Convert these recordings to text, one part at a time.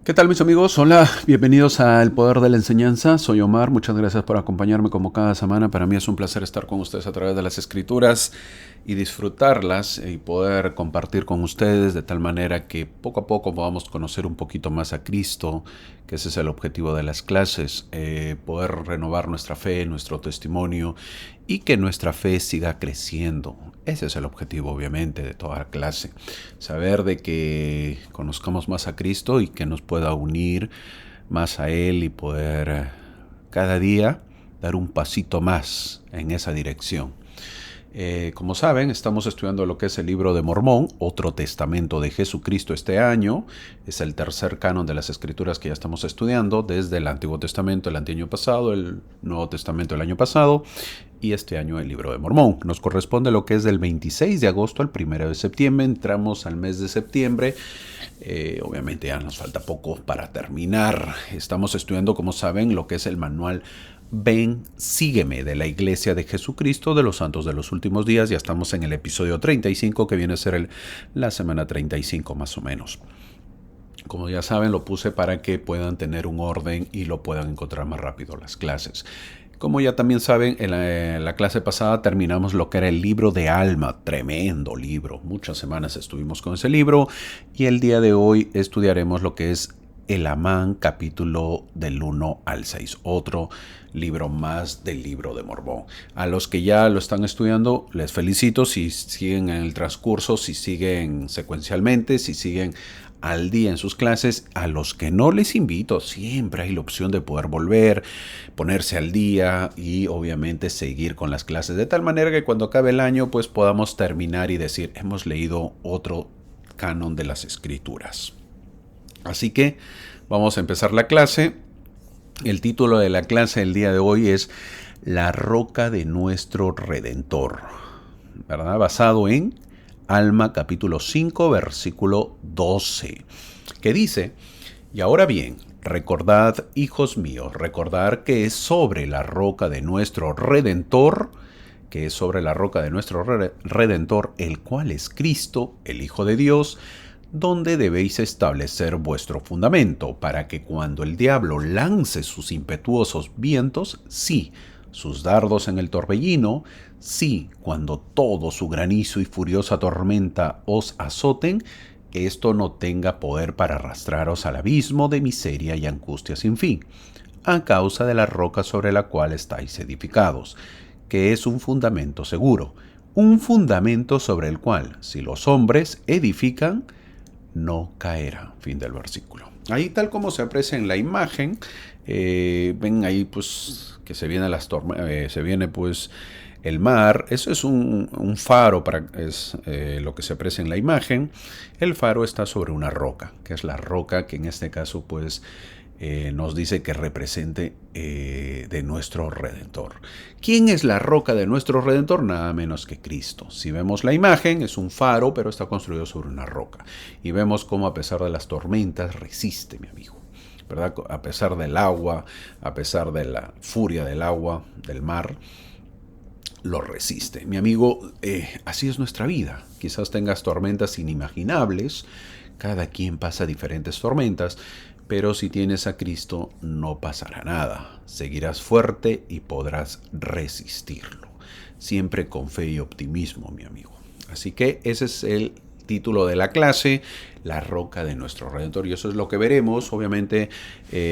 ¿Qué tal mis amigos? Hola, bienvenidos a El Poder de la Enseñanza. Soy Omar, muchas gracias por acompañarme como cada semana. Para mí es un placer estar con ustedes a través de las Escrituras y disfrutarlas y poder compartir con ustedes de tal manera que poco a poco podamos conocer un poquito más a Cristo, que ese es el objetivo de las clases, poder renovar nuestra fe, nuestro testimonio y que nuestra fe siga creciendo. Ese es el objetivo, obviamente, de toda clase. Saber de que conozcamos más a Cristo y que nos pueda unir más a Él y poder cada día dar un pasito más en esa dirección. Como saben, estamos estudiando lo que es el libro de Mormón, otro testamento de Jesucristo este año. Es el tercer canon de las Escrituras que ya estamos estudiando, desde el Antiguo Testamento el año pasado, el Nuevo Testamento el año pasado, y este año el libro de Mormón. Nos corresponde lo que es del 26 de agosto al 1 de septiembre. Entramos al mes de septiembre. Obviamente ya nos falta poco para terminar. Estamos estudiando, como saben, lo que es el manual Ven, sígueme de la Iglesia de Jesucristo de los Santos de los Últimos Días. Ya estamos en el episodio 35, que viene a ser la semana 35 más o menos. Como ya saben, lo puse para que puedan tener un orden y lo puedan encontrar más rápido las clases. Como ya también saben, en la clase pasada terminamos lo que era el libro de Alma, tremendo libro. Muchas semanas estuvimos con ese libro y el día de hoy estudiaremos lo que es el Amán, capítulo del 1 al 6, otro libro más del libro de Mormón. A los que ya lo están estudiando, les felicito si siguen en el transcurso, si siguen secuencialmente, si siguen al día en sus clases. A los que no, les invito, siempre hay la opción de poder volver, ponerse al día y obviamente seguir con las clases, de tal manera que cuando acabe el año pues podamos terminar y decir, hemos leído otro canon de las Escrituras. Así que vamos a empezar la clase. El título de la clase del día de hoy es La roca de nuestro Redentor, ¿verdad? Basado en Alma capítulo 5 versículo 12, que dice: y ahora bien, recordad, hijos míos, recordad que es sobre la roca de nuestro Redentor, el cual es Cristo, el Hijo de Dios, donde debéis establecer vuestro fundamento, para que cuando el diablo lance sus impetuosos vientos, sí, sus dardos en el torbellino, sí, cuando todo su granizo y furiosa tormenta os azoten, esto no tenga poder para arrastraros al abismo de miseria y angustia sin fin, a causa de la roca sobre la cual estáis edificados, que es un fundamento seguro, un fundamento sobre el cual, si los hombres edifican, no caerá. Fin del versículo. Ahí, tal como se aprecia en la imagen, ven ahí pues que se viene se viene pues el mar. Eso es un faro, es lo que se aprecia en la imagen. El faro está sobre una roca, que es la roca que en este caso pues nos dice que represente de nuestro Redentor. ¿Quién es la roca de nuestro Redentor? Nada menos que Cristo. Si vemos la imagen, es un faro, pero está construido sobre una roca. Y vemos cómo a pesar de las tormentas resiste, mi amigo, ¿verdad? A pesar del agua, a pesar de la furia del agua, del mar, lo resiste. Mi amigo, así es nuestra vida. Quizás tengas tormentas inimaginables. Cada quien pasa diferentes tormentas, pero si tienes a Cristo no pasará nada. Seguirás fuerte y podrás resistirlo. Siempre con fe y optimismo, mi amigo. Así que ese es el título de la clase, la roca de nuestro Redentor. Y eso es lo que veremos. Obviamente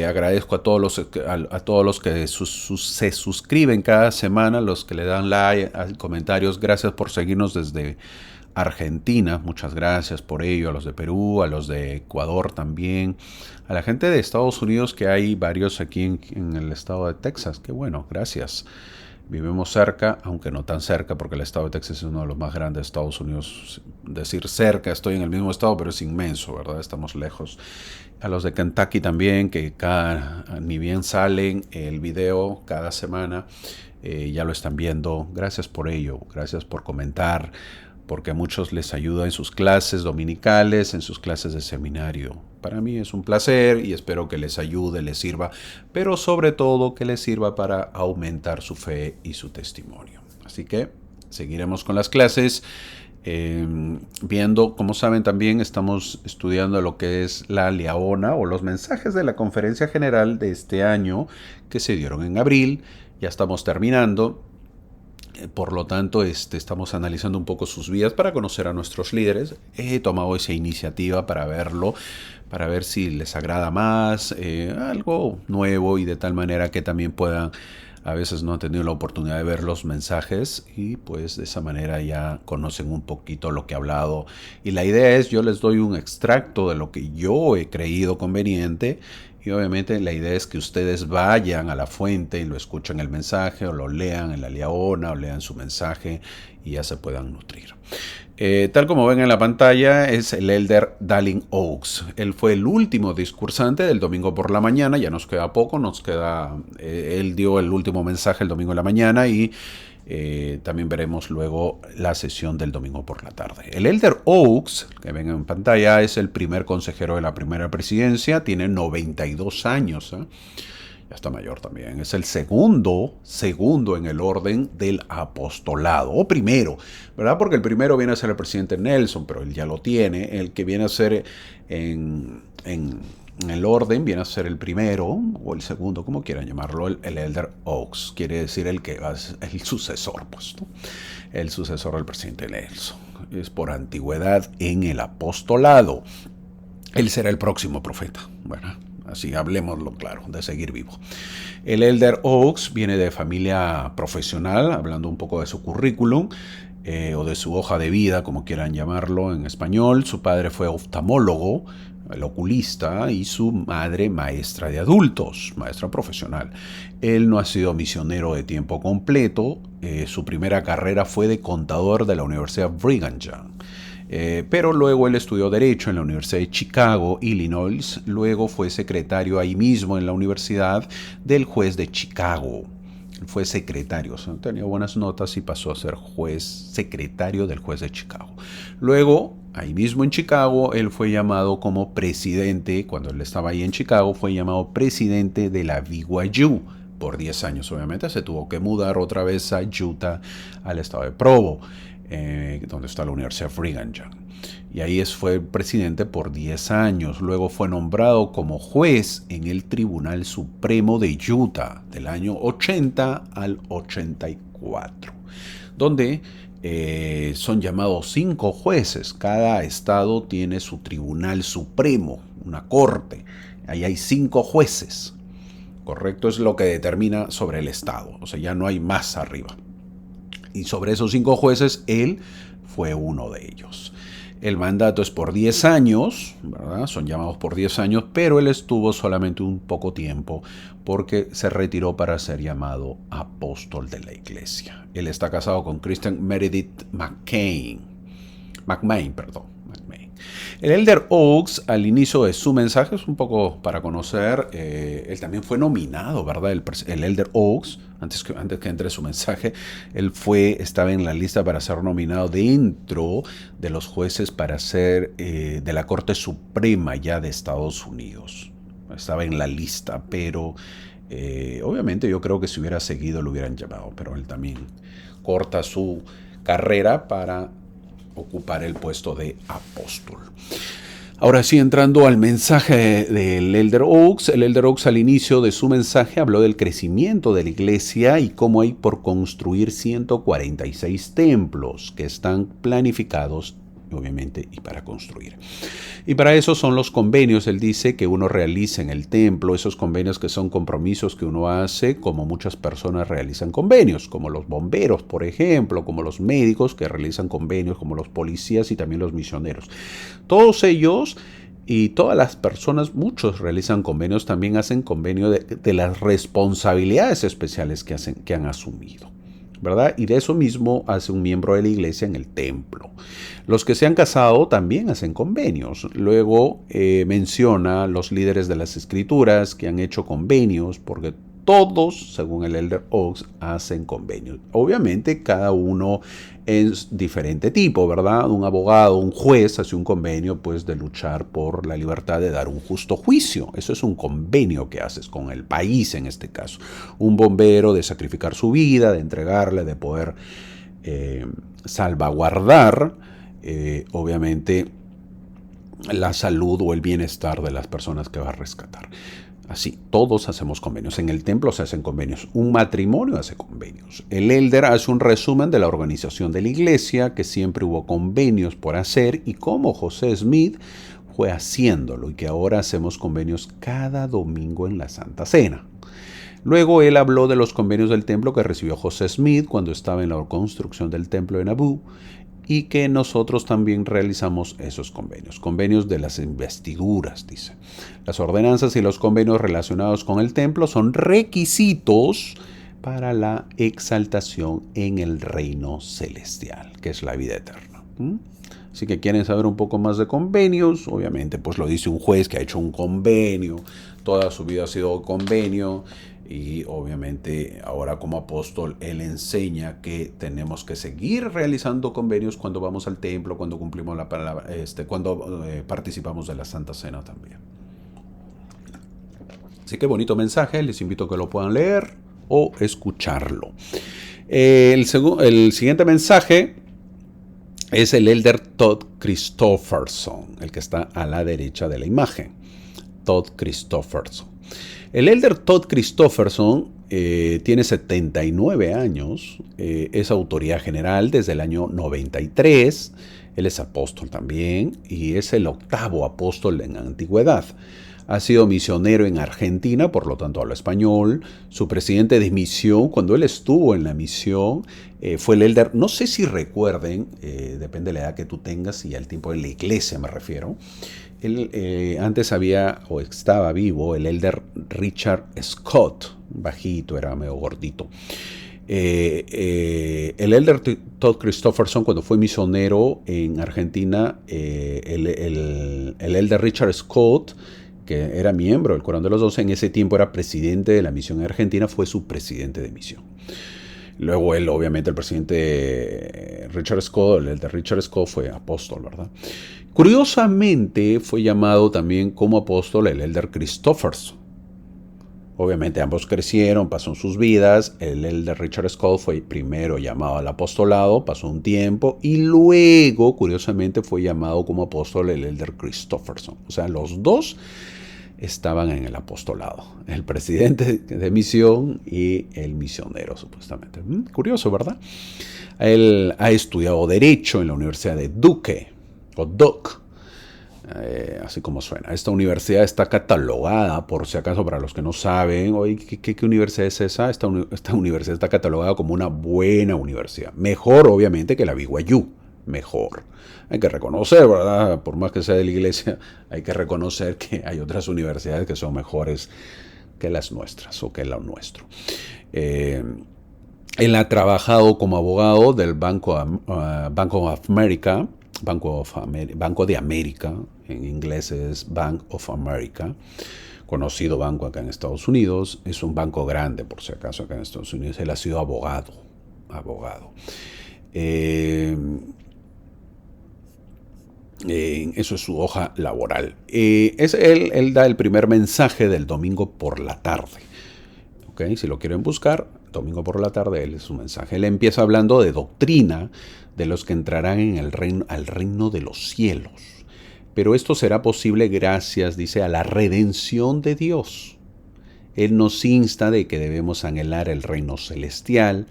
agradezco a todos los que se suscriben cada semana, los que le dan like, comentarios. Gracias por seguirnos desde Argentina, muchas gracias por ello, a los de Perú, a los de Ecuador también, a la gente de Estados Unidos, que hay varios aquí en el estado de Texas, qué bueno, gracias. Vivimos cerca, aunque no tan cerca, porque el estado de Texas es uno de los más grandes de Estados Unidos. Decir cerca, estoy en el mismo estado, pero es inmenso, ¿verdad? Estamos lejos. A los de Kentucky también, que ni bien salen el video cada semana, ya lo están viendo. Gracias por ello, gracias por comentar, porque a muchos les ayuda en sus clases dominicales, en sus clases de seminario. Para mí es un placer y espero que les ayude, les sirva, pero sobre todo que les sirva para aumentar su fe y su testimonio. Así que seguiremos con las clases. viendo, como saben, también estamos estudiando lo que es la Liaona o los mensajes de la Conferencia General de este año que se dieron en abril. Ya estamos terminando. Por lo tanto, estamos analizando un poco sus vidas para conocer a nuestros líderes. He tomado esa iniciativa para verlo, para ver si les agrada más, algo nuevo y de tal manera que también puedan, a veces no han tenido la oportunidad de ver los mensajes y pues de esa manera ya conocen un poquito lo que he hablado. Y la idea es, yo les doy un extracto de lo que yo he creído conveniente. Y obviamente la idea es que ustedes vayan a la fuente y lo escuchen el mensaje o lo lean en la Liaona o lean su mensaje y ya se puedan nutrir. Tal como ven en la pantalla es el Elder Dallin Oaks. Él fue el último discursante del domingo por la mañana, ya nos queda poco, él dio el último mensaje el domingo en la mañana y también veremos luego la sesión del domingo por la tarde. El Elder Oaks, que ven en pantalla, es el primer consejero de la primera presidencia, tiene 92 años, ya está mayor también. Es el segundo en el orden del apostolado, o primero, ¿verdad? Porque el primero viene a ser el presidente Nelson, pero él ya lo tiene. El que viene a ser en el orden viene a ser el primero o el segundo, como quieran llamarlo, el Elder Oaks, quiere decir el que es el sucesor, pues, ¿no? El sucesor del presidente Nelson. Es por antigüedad en el apostolado. Él será el próximo profeta, ¿verdad? Así hablemoslo claro, de seguir vivo. El Elder Oaks viene de familia profesional, hablando un poco de su currículum, o de su hoja de vida, como quieran llamarlo en español. Su padre fue oftalmólogo, el oculista, y su madre maestra de adultos, maestra profesional. Él no ha sido misionero de tiempo completo. Su primera carrera fue de contador de la Universidad Brigham Young. Pero luego él estudió Derecho en la Universidad de Chicago, Illinois. Luego fue secretario ahí mismo en la Universidad del juez de Chicago. Fue secretario, tenía buenas notas y pasó a ser secretario del juez de Chicago. Luego, ahí mismo en Chicago, él fue llamado como presidente, cuando él estaba ahí en Chicago, fue llamado presidente de la BYU por 10 años. Obviamente se tuvo que mudar otra vez a Utah, al estado de Provo, donde está la Universidad Brigham Young. Y ahí fue presidente por 10 años. Luego fue nombrado como juez en el Tribunal Supremo de Utah del año 80 al 84, donde son llamados 5 jueces. Cada estado tiene su Tribunal Supremo, una corte. Ahí hay 5 jueces. Correcto, es lo que determina sobre el estado. O sea, ya no hay más arriba. Y sobre esos 5 jueces, él fue uno de ellos. El mandato es por 10 años, ¿verdad? Son llamados por 10 años, pero él estuvo solamente un poco tiempo porque se retiró para ser llamado apóstol de la iglesia. Él está casado con Kristen Meredith McMain. El Elder Oaks, al inicio de su mensaje, es un poco para conocer, él también fue nominado, ¿verdad? El Elder Oaks, antes que entre su mensaje, él estaba en la lista para ser nominado dentro de los jueces para ser de la Corte Suprema ya de Estados Unidos. Estaba en la lista, pero obviamente yo creo que si hubiera seguido lo hubieran llamado, pero él también corta su carrera para ocupar el puesto de apóstol. Ahora sí, entrando al mensaje del Elder Oaks. El Elder Oaks al inicio de su mensaje habló del crecimiento de la iglesia y cómo hay por construir 146 templos que están planificados, obviamente, y para construir. Y para eso son los convenios, él dice, que uno realiza en el templo, esos convenios que son compromisos que uno hace, como muchas personas realizan convenios, como los bomberos, por ejemplo, como los médicos que realizan convenios, como los policías y también los misioneros. Todos ellos y todas las personas, muchos realizan convenios, también hacen convenio de las responsabilidades especiales que han asumido, ¿verdad? Y de eso mismo hace un miembro de la iglesia en el templo. Los que se han casado también hacen convenios. Luego menciona los líderes de las escrituras que han hecho convenios, porque todos, según el Elder Oaks, hacen convenios. Obviamente cada uno es diferente tipo, ¿verdad? Un abogado, un juez hace un convenio pues de luchar por la libertad de dar un justo juicio. Eso es un convenio que haces con el país en este caso. Un bombero de sacrificar su vida, de entregarle, de poder salvaguardar obviamente, la salud o el bienestar de las personas que va a rescatar. Así, todos hacemos convenios. En el templo se hacen convenios. Un matrimonio hace convenios. El elder hace un resumen de la organización de la iglesia, que siempre hubo convenios por hacer y cómo José Smith fue haciéndolo y que ahora hacemos convenios cada domingo en la Santa Cena. Luego él habló de los convenios del templo que recibió José Smith cuando estaba en la construcción del templo de Nabú, y que nosotros también realizamos esos convenios. Convenios de las investiduras, dice. Las ordenanzas y los convenios relacionados con el templo son requisitos para la exaltación en el reino celestial, que es la vida eterna. Así que quieren saber un poco más de convenios, obviamente pues lo dice un juez que ha hecho un convenio, toda su vida ha sido convenio, y obviamente ahora como apóstol él enseña que tenemos que seguir realizando convenios cuando vamos al templo, cuando cumplimos la palabra, cuando participamos de la Santa Cena también. Así que bonito mensaje, les invito a que lo puedan leer o escucharlo. El siguiente mensaje es el elder Todd Christofferson, el que está a la derecha de la imagen. Todd Christofferson. El elder Todd Christofferson tiene 79 años, es autoridad general desde el año 93, él es apóstol también y es el 8º apóstol en la antigüedad. Ha sido misionero en Argentina, por lo tanto habla español. Su presidente de misión, cuando él estuvo en la misión, fue el elder, no sé si recuerden, depende de la edad que tú tengas y al tiempo de la iglesia me refiero. Él, antes había o estaba vivo el elder Richard Scott, bajito, era medio gordito. El elder Todd Christofferson, cuando fue misionero en Argentina, el elder Richard Scott, que era miembro del Cordón de los Doce, en ese tiempo era presidente de la misión en Argentina, fue su presidente de misión. Luego él, obviamente, el presidente Richard Scott, el de Richard Scott fue apóstol, ¿verdad? Curiosamente fue llamado también como apóstol el elder Christofferson. Obviamente ambos crecieron, pasaron sus vidas. El elder Richard Scott fue primero llamado al apostolado, pasó un tiempo, y luego, curiosamente, fue llamado como apóstol el elder Christofferson. O sea, los dos estaban en el apostolado, el presidente de misión y el misionero, supuestamente. Curioso, ¿verdad? Él ha estudiado Derecho en la Universidad de Duke, o Duke, así como suena. Esta universidad está catalogada, por si acaso, para los que no saben, oye, ¿qué universidad es esa? Esta universidad está catalogada como una buena universidad. Mejor, obviamente, que la BYU. Mejor. Hay que reconocer, ¿verdad? Por más que sea de la iglesia, hay que reconocer que hay otras universidades que son mejores que las nuestras o que lo nuestro. Él ha trabajado como abogado del Banco de América, en inglés es Bank of America, conocido banco acá en Estados Unidos. Es un banco grande, por si acaso, acá en Estados Unidos. Él ha sido abogado. Eso es su hoja laboral. Él da el primer mensaje del domingo por la tarde. ¿Okay? Si lo quieren buscar, domingo por la tarde, él es su mensaje. Él empieza hablando de doctrina de los que entrarán en el reino, al reino de los cielos. Pero esto será posible gracias, dice, a la redención de Dios. Él nos insta de que debemos anhelar el reino celestial.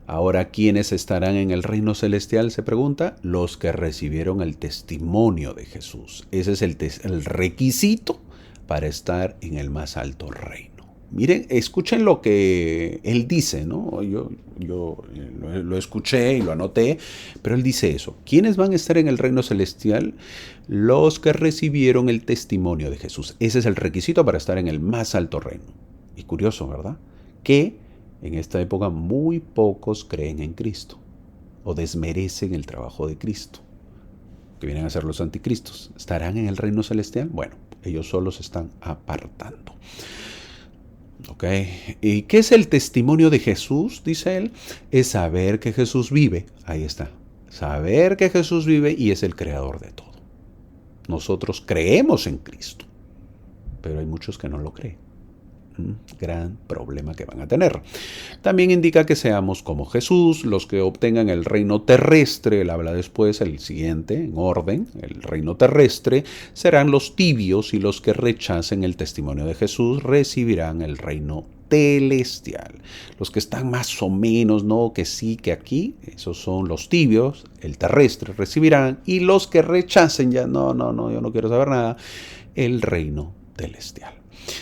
Ahora, ¿quiénes estarán en el reino celestial? Se pregunta. Los que recibieron el testimonio de Jesús. Ese es el requisito para estar en el más alto reino. Miren, escuchen lo que él dice, ¿no? Yo lo escuché y lo anoté, pero él dice eso. ¿Quiénes van a estar en el reino celestial? Los que recibieron el testimonio de Jesús. Ese es el requisito para estar en el más alto reino. Y curioso, ¿verdad? Que en esta época muy pocos creen en Cristo o desmerecen el trabajo de Cristo, que vienen a ser los anticristos. ¿Estarán en el reino celestial? Bueno, ellos solo se están apartando. ¿Ok? ¿Y qué es el testimonio de Jesús? Dice él. Es saber que Jesús vive. Ahí está. Saber que Jesús vive y es el creador de todo. Nosotros creemos en Cristo, pero hay muchos que no lo creen. Gran problema que van a tener. También indica que seamos como Jesús, los que obtengan el reino terrestre. Él habla después, el siguiente, en orden, el reino terrestre, serán los tibios, y los que rechacen el testimonio de Jesús recibirán el reino celestial. Los que están más o menos, no, que sí, que aquí, esos son los tibios, el terrestre recibirán, y los que rechacen ya, no, yo no quiero saber nada, el reino celestial.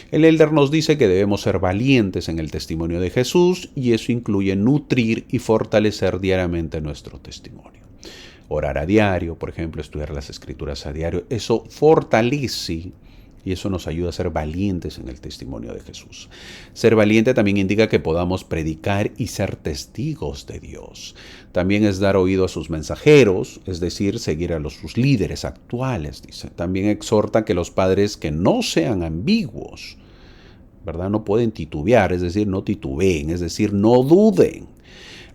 El Elder nos dice que debemos ser valientes en el testimonio de Jesús, y eso incluye nutrir y fortalecer diariamente nuestro testimonio. Orar a diario, por ejemplo, estudiar las Escrituras a diario, eso fortalece y eso nos ayuda a ser valientes en el testimonio de Jesús. Ser valiente también indica que podamos predicar y ser testigos de Dios. También es dar oído a sus mensajeros, es decir, seguir a sus líderes actuales, dice. También exhorta que los padres que no sean ambiguos, ¿verdad? No pueden titubear, es decir, no titubeen, es decir, no duden.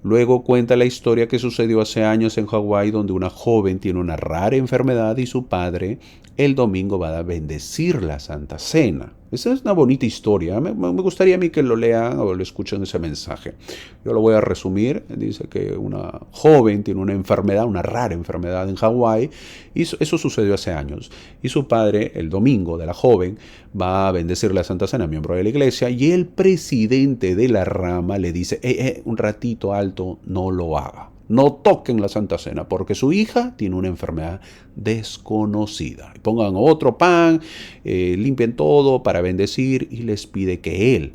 Luego cuenta la historia que sucedió hace años en Hawái, donde una joven tiene una rara enfermedad y su padre el domingo va a bendecir la Santa Cena. Esa es una bonita historia. Me gustaría a mí que lo lean o lo escuchen ese mensaje. Yo lo voy a resumir. Dice que una joven tiene una enfermedad, una rara enfermedad en Hawái. Y eso sucedió hace años. Y su padre, el domingo de la joven, va a bendecir la Santa Cena, miembro de la iglesia. Y el presidente de la rama le dice, un ratito alto, no lo haga. No toquen la Santa Cena porque su hija tiene una enfermedad desconocida. Pongan otro pan, limpien todo para bendecir y les pide que él,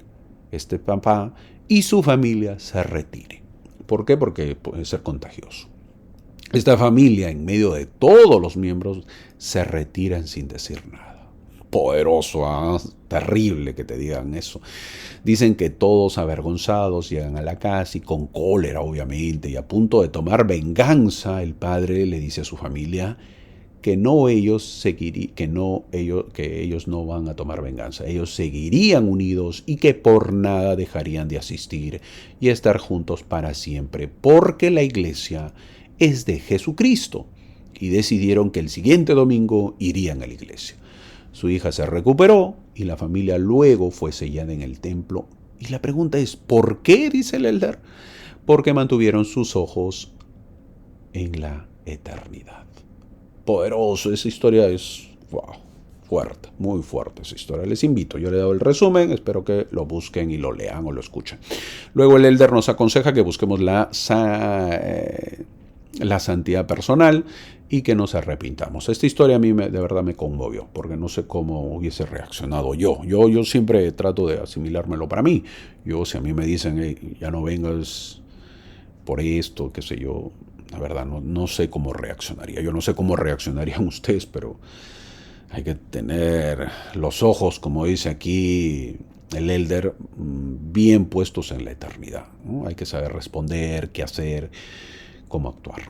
este papá y su familia se retire. ¿Por qué? Porque puede ser contagioso. Esta familia, en medio de todos los miembros, se retiran sin decir nada. Poderoso, terrible que te digan eso. Dicen que todos avergonzados llegan a la casa y con cólera, obviamente, y a punto de tomar venganza, el padre le dice a su familia que ellos no van a tomar venganza. Ellos seguirían unidos y que por nada dejarían de asistir y estar juntos para siempre, porque la iglesia es de Jesucristo. Y decidieron que el siguiente domingo irían a la iglesia. Su hija se recuperó y la familia luego fue sellada en el templo. Y la pregunta es, ¿por qué? Dice el Elder. Porque mantuvieron sus ojos en la eternidad. Poderoso, esa historia es fuerte, muy fuerte esa historia. Les invito, yo le he dado el resumen, espero que lo busquen y lo lean o lo escuchen. Luego el Elder nos aconseja que busquemos la santidad personal y que nos arrepintamos. Esta historia a mí de verdad me conmovió, porque no sé cómo hubiese reaccionado yo. Yo siempre trato de asimilármelo para mí. Si a mí me dicen, hey, ya no vengas por esto, qué sé yo, la verdad no sé cómo reaccionaría. Yo no sé cómo reaccionarían ustedes, pero hay que tener los ojos, como dice aquí el Elder, bien puestos en la eternidad, ¿no? Hay que saber responder, qué hacer, cómo actuar.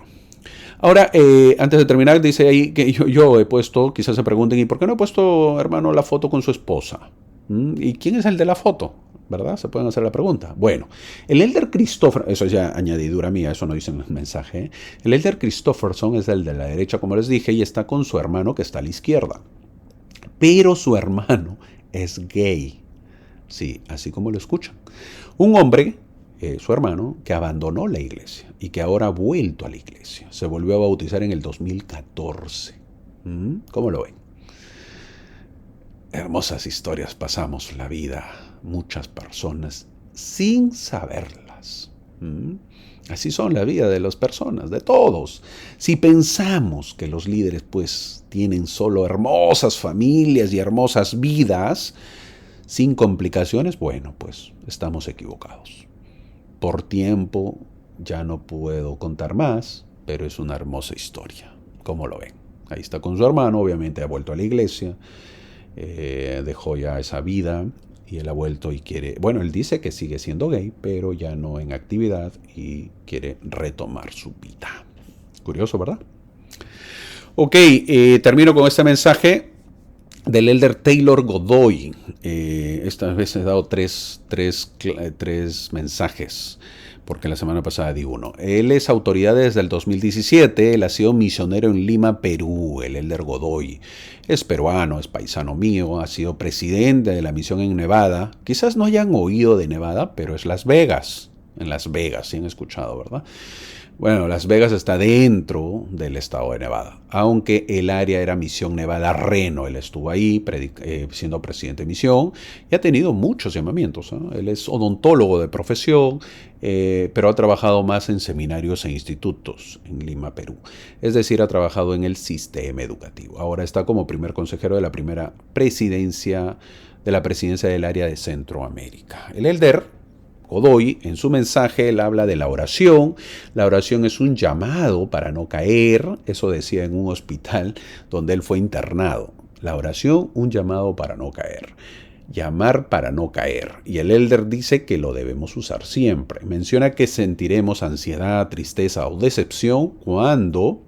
Ahora, antes de terminar, dice ahí que yo he puesto, quizás se pregunten, ¿y por qué no he puesto, hermano, la foto con su esposa? ¿Y quién es el de la foto? ¿Verdad? Se pueden hacer la pregunta. Bueno, el Elder Christopher, eso es ya añadidura mía, eso no dice en el mensaje. El Elder Christopherson es el de la derecha, como les dije, y está con su hermano que está a la izquierda. Pero su hermano es gay. Sí, así como lo escuchan. Un hombre, su hermano, que abandonó la iglesia y que ahora ha vuelto a la iglesia. Se volvió a bautizar en el 2014. ¿Cómo lo ven? Hermosas historias pasamos la vida, muchas personas, sin saberlas. Así son la vida de las personas, de todos. Si pensamos que los líderes pues tienen solo hermosas familias y hermosas vidas, sin complicaciones, bueno, pues estamos equivocados. Por tiempo ya no puedo contar más, pero es una hermosa historia. ¿Cómo lo ven? Ahí está con su hermano, obviamente ha vuelto a la iglesia, dejó ya esa vida y él ha vuelto y quiere, bueno, él dice que sigue siendo gay, pero ya no en actividad y quiere retomar su vida. Curioso, ¿verdad? Ok, termino con este mensaje del Elder Taylor Godoy. Esta vez he dado tres mensajes. porque la semana pasada di uno. Él es autoridad desde el 2017, él ha sido misionero en Lima, Perú, el Elder Godoy. Es peruano, es paisano mío, ha sido presidente de la misión en Nevada. Quizás no hayan oído de Nevada, pero es Las Vegas. En Las Vegas, sí han escuchado, ¿verdad? Bueno, Las Vegas está dentro del estado de Nevada, aunque el área era Misión Nevada Reno. Él estuvo ahí siendo presidente de misión y ha tenido muchos llamamientos, ¿no? Él es odontólogo de profesión, pero ha trabajado más en seminarios e institutos en Lima, Perú. Es decir, ha trabajado en el sistema educativo. Ahora está como primer consejero de la primera presidencia del área de Centroamérica. El Elder Godoy, en su mensaje, él habla de la oración. La oración es un llamado para no caer. Eso decía en un hospital donde él fue internado. La oración, un llamado para no caer. Llamar para no caer. Y el Elder dice que lo debemos usar siempre. Menciona que sentiremos ansiedad, tristeza o decepción cuando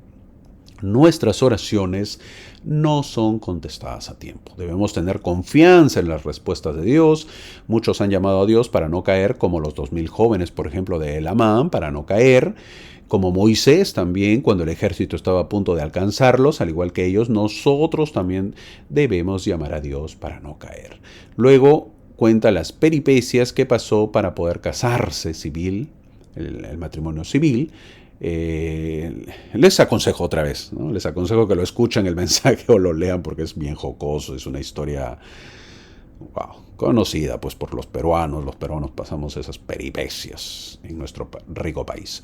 nuestras oraciones no son contestadas a tiempo. Debemos tener confianza en las respuestas de Dios. Muchos han llamado a Dios para no caer, como los 2000 jóvenes, por ejemplo, de Elamán, para no caer. Como Moisés también, cuando el ejército estaba a punto de alcanzarlos, al igual que ellos, nosotros también debemos llamar a Dios para no caer. Luego cuenta las peripecias que pasó para poder casarse civil, el matrimonio civil. Les aconsejo otra vez, ¿no? Les aconsejo que lo escuchen el mensaje o lo lean porque es bien jocoso, es una historia conocida pues por los peruanos. Los peruanos pasamos esas peripecias en nuestro rico país.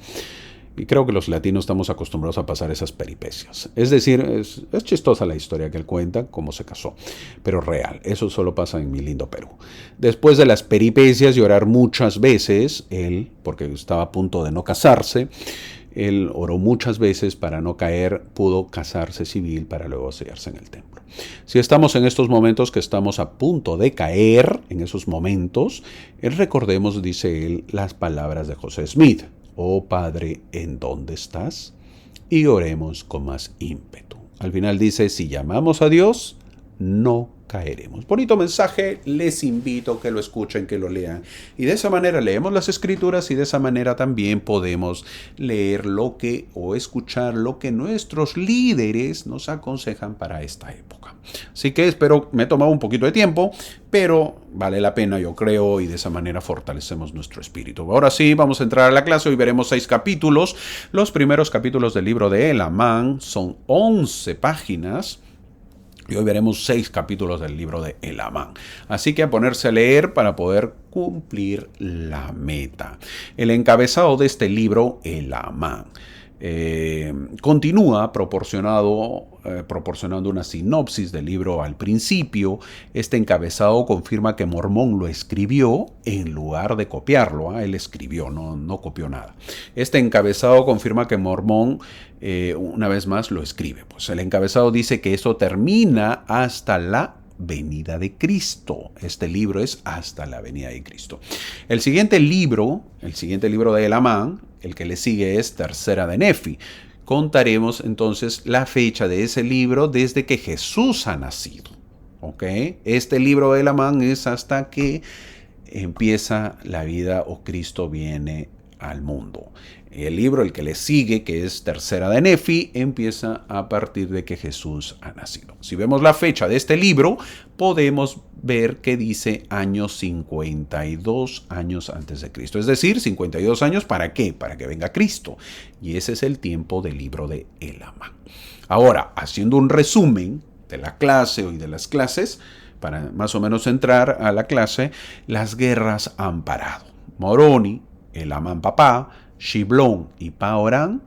Y creo que los latinos estamos acostumbrados a pasar esas peripecias. Es decir, es chistosa la historia que él cuenta, cómo se casó, pero real. Eso solo pasa en mi lindo Perú. Después de las peripecias y orar muchas veces, él, porque estaba a punto de no casarse, él oró muchas veces para no caer, pudo casarse civil para luego sellarse en el templo. Si estamos en estos momentos que estamos a punto de caer, en esos momentos, recordemos, dice él, las palabras de José Smith. Oh Padre, ¿en dónde estás? Y oremos con más ímpetu. Al final dice, si llamamos a Dios, no caeremos. Bonito mensaje, les invito a que lo escuchen, que lo lean. Y de esa manera leemos las escrituras y de esa manera también podemos leer o escuchar lo que nuestros líderes nos aconsejan para esta época. Así que espero, me he tomado un poquito de tiempo, pero vale la pena, yo creo, y de esa manera fortalecemos nuestro espíritu. Ahora sí, vamos a entrar a la clase. Hoy veremos 6 capítulos. Los primeros capítulos del libro de Elamán son 11 páginas. Y hoy veremos 6 capítulos del libro de Elamán. Así que a ponerse a leer para poder cumplir la meta. El encabezado de este libro, Elamán, continúa proporcionando una sinopsis del libro al principio. Este encabezado confirma que Mormón lo escribió en lugar de copiarlo. Él escribió, no copió nada. Este encabezado confirma que Mormón una vez más lo escribe. Pues el encabezado dice que eso termina hasta la venida de Cristo. Este libro es hasta la venida de Cristo. El siguiente libro de Elamán, el que le sigue, es Tercera de Nefi. Contaremos entonces la fecha de ese libro desde que Jesús ha nacido. ¿Ok? Este libro de Elamán es hasta que empieza la vida o Cristo viene al mundo. El libro, el que le sigue, que es Tercera de Nefi, empieza a partir de que Jesús ha nacido. Si vemos la fecha de este libro, podemos ver que dice años 52 años antes de Cristo. Es decir, 52 años, ¿para qué? Para que venga Cristo. Y ese es el tiempo del libro de Elamán. Ahora, haciendo un resumen de la clase y de las clases, para más o menos entrar a la clase, las guerras han parado. Moroni, Elamán papá, Shiblón y Paorán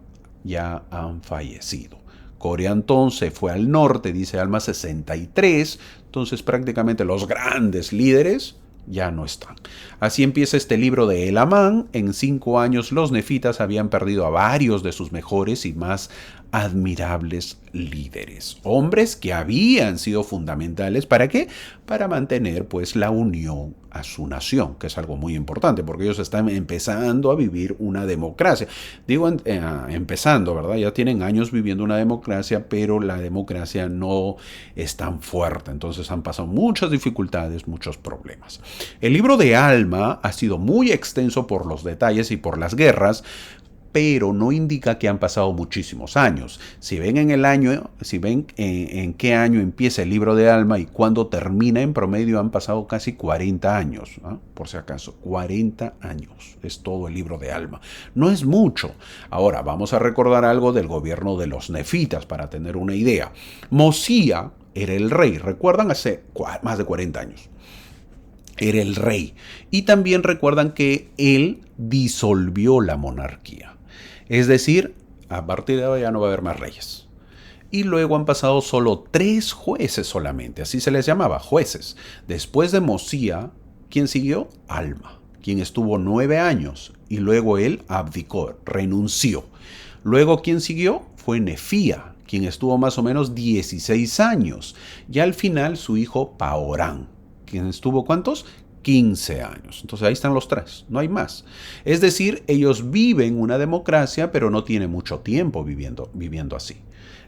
ya han fallecido. Coriantón se fue al norte, dice Alma 63, entonces prácticamente los grandes líderes ya no están. Así empieza este libro de Elamán. En 5 años los nefitas habían perdido a varios de sus mejores y más admirables líderes, hombres que habían sido fundamentales. ¿Para qué? Para mantener pues la unión a su nación, que es algo muy importante, porque ellos están empezando a vivir una democracia. Digo empezando, ¿verdad? Ya tienen años viviendo una democracia, pero la democracia no es tan fuerte, entonces han pasado muchas dificultades, muchos problemas. El libro de Alma ha sido muy extenso por los detalles y por las guerras, pero no indica que han pasado muchísimos años. Si ven en el año, si ven en qué año empieza el libro de Alma y cuándo termina, en promedio han pasado casi 40 años, ¿no? Por si acaso, 40 años es todo el libro de Alma. No es mucho. Ahora, vamos a recordar algo del gobierno de los nefitas para tener una idea. Mosía era el rey, recuerdan, hace más de 40 años. Era el rey. Y también recuerdan que él disolvió la monarquía. Es decir, a partir de ahora ya no va a haber más reyes. Y luego han pasado solo 3 jueces solamente, así se les llamaba, jueces. Después de Mosía, ¿quién siguió? Alma, quien estuvo 9 años y luego él abdicó, renunció. Luego, ¿quién siguió? Fue Nefía, quien estuvo más o menos 16 años. Y al final su hijo Paorán, quien estuvo ¿cuántos? 15 años. Entonces ahí están los 3, no hay más. Es decir, ellos viven una democracia, pero no tienen mucho tiempo viviendo así.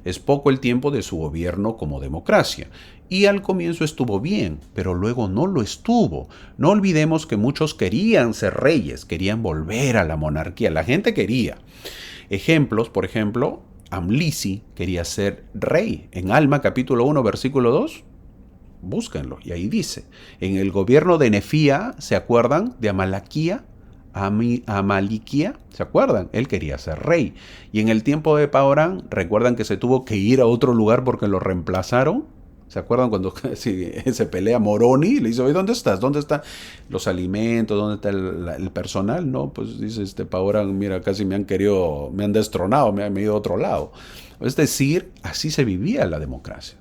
Es poco el tiempo de su gobierno como democracia. Y al comienzo estuvo bien, pero luego no lo estuvo. No olvidemos que muchos querían ser reyes, querían volver a la monarquía. La gente quería. Ejemplos, por ejemplo, Amlisi quería ser rey. En Alma, capítulo 1, versículo 2. Búsquenlo, y ahí dice, en el gobierno de Nefía, ¿se acuerdan? De Amaliquía, ¿se acuerdan? Él quería ser rey. Y en el tiempo de Paorán, ¿recuerdan que se tuvo que ir a otro lugar porque lo reemplazaron? ¿Se acuerdan cuando se pelea Moroni? Le dice, oye, ¿dónde estás? ¿Dónde están los alimentos? ¿Dónde está el personal? No, pues dice Paorán, mira, casi me han destronado, me han ido a otro lado. Es decir, así se vivía la democracia.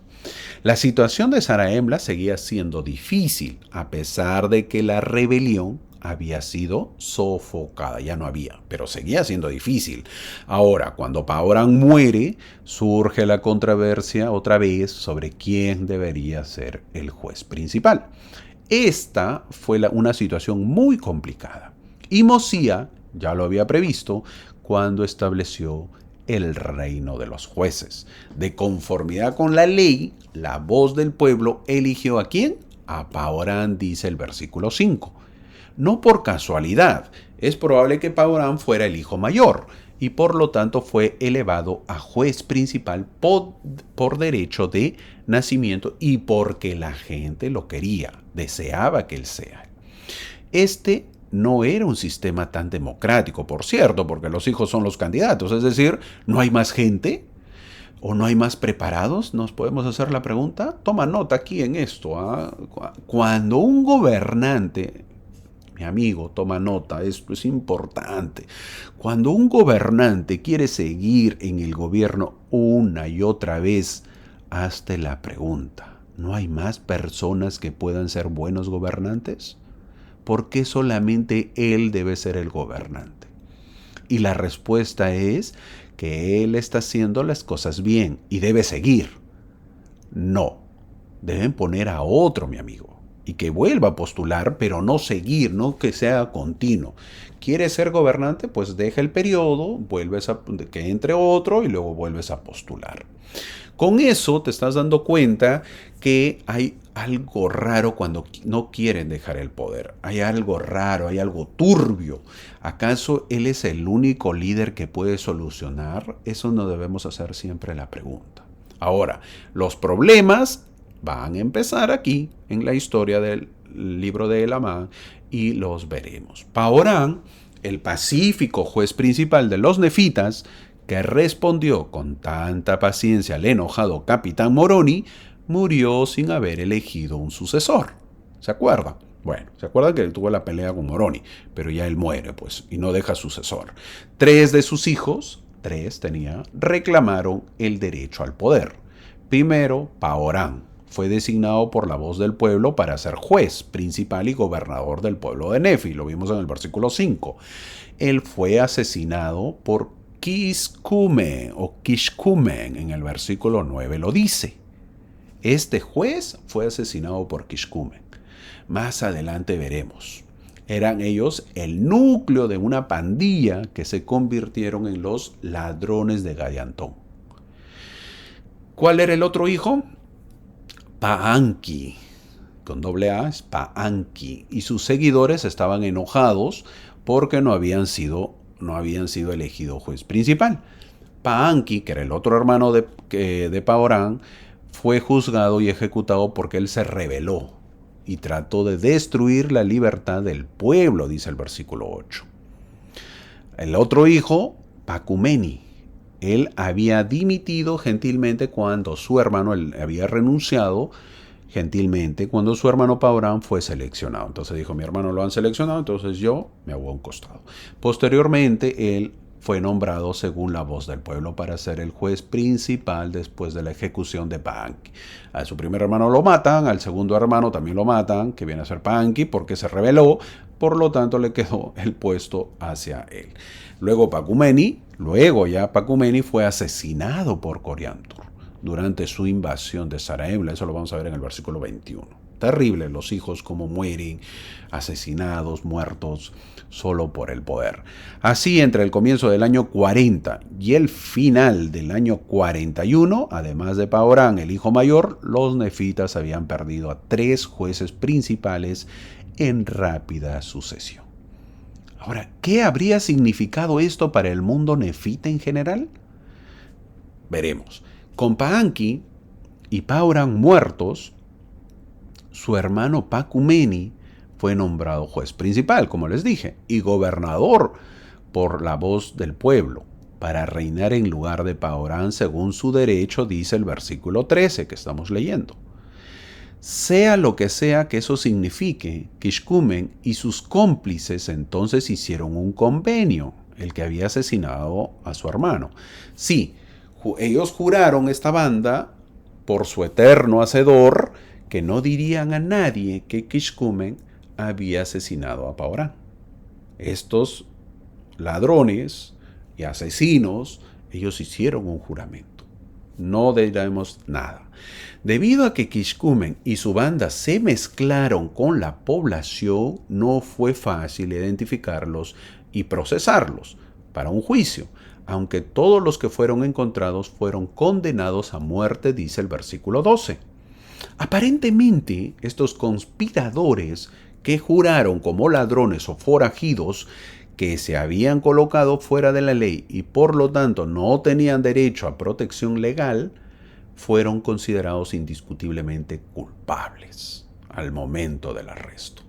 La situación de Zarahemla seguía siendo difícil, a pesar de que la rebelión había sido sofocada, ya no había, pero seguía siendo difícil. Ahora, cuando Paorán muere, surge la controversia otra vez sobre quién debería ser el juez principal. Esta fue una situación muy complicada. Y Mosía ya lo había previsto cuando estableció el reino de los jueces. De conformidad con la ley, la voz del pueblo eligió ¿a quién? A Paorán, dice el versículo 5. No por casualidad, es probable que Paorán fuera el hijo mayor y por lo tanto fue elevado a juez principal por derecho de nacimiento y porque la gente lo quería, deseaba que él sea. Este no era un sistema tan democrático, por cierto, porque los hijos son los candidatos, es decir, ¿no hay más gente? ¿O no hay más preparados? ¿Nos podemos hacer la pregunta? Toma nota aquí en esto. Cuando un gobernante, mi amigo, toma nota, esto es importante. Cuando un gobernante quiere seguir en el gobierno una y otra vez, hazte la pregunta, ¿no hay más personas que puedan ser buenos gobernantes? ¿Por qué solamente él debe ser el gobernante? Y la respuesta es que él está haciendo las cosas bien y debe seguir. No, deben poner a otro, mi amigo, y que vuelva a postular, pero no seguir, no que sea continuo. ¿Quieres ser gobernante? Pues deja el periodo, que entre otro y luego vuelves a postular. Con eso te estás dando cuenta que hay algo raro cuando no quieren dejar el poder. Hay algo raro, hay algo turbio. ¿Acaso él es el único líder que puede solucionar? Eso no debemos hacer siempre la pregunta. Ahora, los problemas van a empezar aquí en la historia del libro de Elamán y los veremos. Paorán, el pacífico juez principal de los nefitas, que respondió con tanta paciencia al enojado capitán Moroni, murió sin haber elegido un sucesor. ¿Se acuerdan? Bueno, ¿se acuerdan que él tuvo la pelea con Moroni? Pero ya él muere, pues, y no deja sucesor. 3 de sus hijos, 3 tenía, reclamaron el derecho al poder. Primero, Paorán fue designado por la voz del pueblo para ser juez principal y gobernador del pueblo de Nefi. Lo vimos en el versículo 5. Él fue asesinado por Quiscumen o Quixcumen en el versículo 9 lo dice. Este juez fue asesinado por Quixcumen. Más adelante veremos. Eran ellos el núcleo de una pandilla que se convirtieron en los ladrones de Gadiantón. ¿Cuál era el otro hijo? Paanqui, con doble A es Paanqui, y sus seguidores estaban enojados porque no habían sido elegido juez principal. Paanqui, que era el otro hermano de Paorán, fue juzgado y ejecutado porque él se rebeló y trató de destruir la libertad del pueblo, dice el versículo 8. El otro hijo, Pacumeni, él había dimitido gentilmente cuando su hermano, él había renunciado gentilmente cuando su hermano Paorán fue seleccionado. Entonces dijo, mi hermano lo han seleccionado, entonces yo me hago a un costado. Posteriormente, él fue nombrado según la voz del pueblo para ser el juez principal después de la ejecución de Paanqui. A su primer hermano lo matan, al segundo hermano también lo matan, que viene a ser Paanqui, porque se rebeló, por lo tanto le quedó el puesto hacia él. Luego Pacumeni fue asesinado por Coriantur durante su invasión de Saraemla. Eso lo vamos a ver en el versículo 21. Terrible los hijos como mueren, asesinados, muertos, solo por el poder. Así, entre el comienzo del año 40 y el final del año 41, además de Paorán, el hijo mayor, los nefitas habían perdido a 3 jueces principales en rápida sucesión. Ahora, ¿qué habría significado esto para el mundo nefita en general? Veremos. Con Paanqui y Paorán muertos, su hermano Pacumeni fue nombrado juez principal, como les dije, y gobernador por la voz del pueblo, para reinar en lugar de Paorán según su derecho, dice el versículo 13 que estamos leyendo. Sea lo que sea que eso signifique, Quixcumen y sus cómplices entonces hicieron un convenio, el que había asesinado a su hermano. Sí, ellos juraron, esta banda, por su eterno hacedor, que no dirían a nadie que Quixcumen había asesinado a Paorán. Estos ladrones y asesinos, ellos hicieron un juramento. No diremos nada. Debido a que Quixcumen y su banda se mezclaron con la población, no fue fácil identificarlos y procesarlos para un juicio, aunque todos los que fueron encontrados fueron condenados a muerte, dice el versículo 12. Aparentemente, estos conspiradores que juraron como ladrones o forajidos que se habían colocado fuera de la ley y por lo tanto no tenían derecho a protección legal, fueron considerados indiscutiblemente culpables al momento del arresto.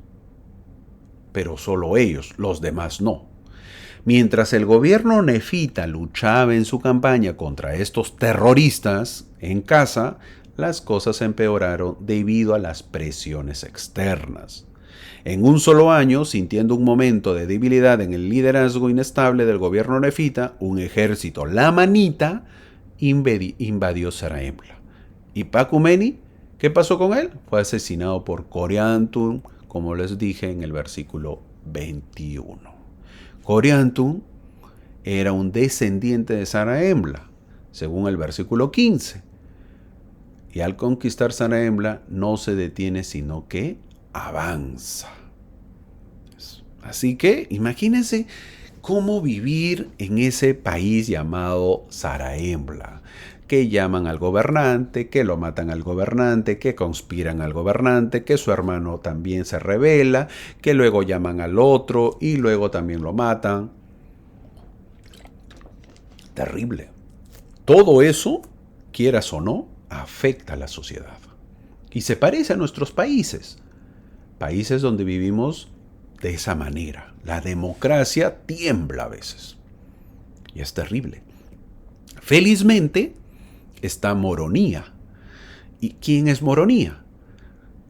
Pero solo ellos, los demás no. Mientras el gobierno nefita luchaba en su campaña contra estos terroristas en casa, las cosas empeoraron debido a las presiones externas. En un solo año, sintiendo un momento de debilidad en el liderazgo inestable del gobierno nefita, un ejército lamanita invadió Saraemla. ¿Y Pacumeni? ¿Qué pasó con él? Fue asesinado por Coriantum, como les dije en el versículo 21. Coriantum era un descendiente de Saraemla, según el versículo 15. Y al conquistar Saraemla no se detiene, sino que avanza. Así que imagínense cómo vivir en ese país llamado Saraemla, que llaman al gobernante, que lo matan al gobernante, que conspiran al gobernante, que su hermano también se rebela, que luego llaman al otro y luego también lo matan. Terrible. Todo eso, quieras o no, afecta a la sociedad. Y se parece a nuestros países. Países donde vivimos de esa manera. La democracia tiembla a veces. Y es terrible. Felizmente está Moronía. ¿Y quién es Moronía?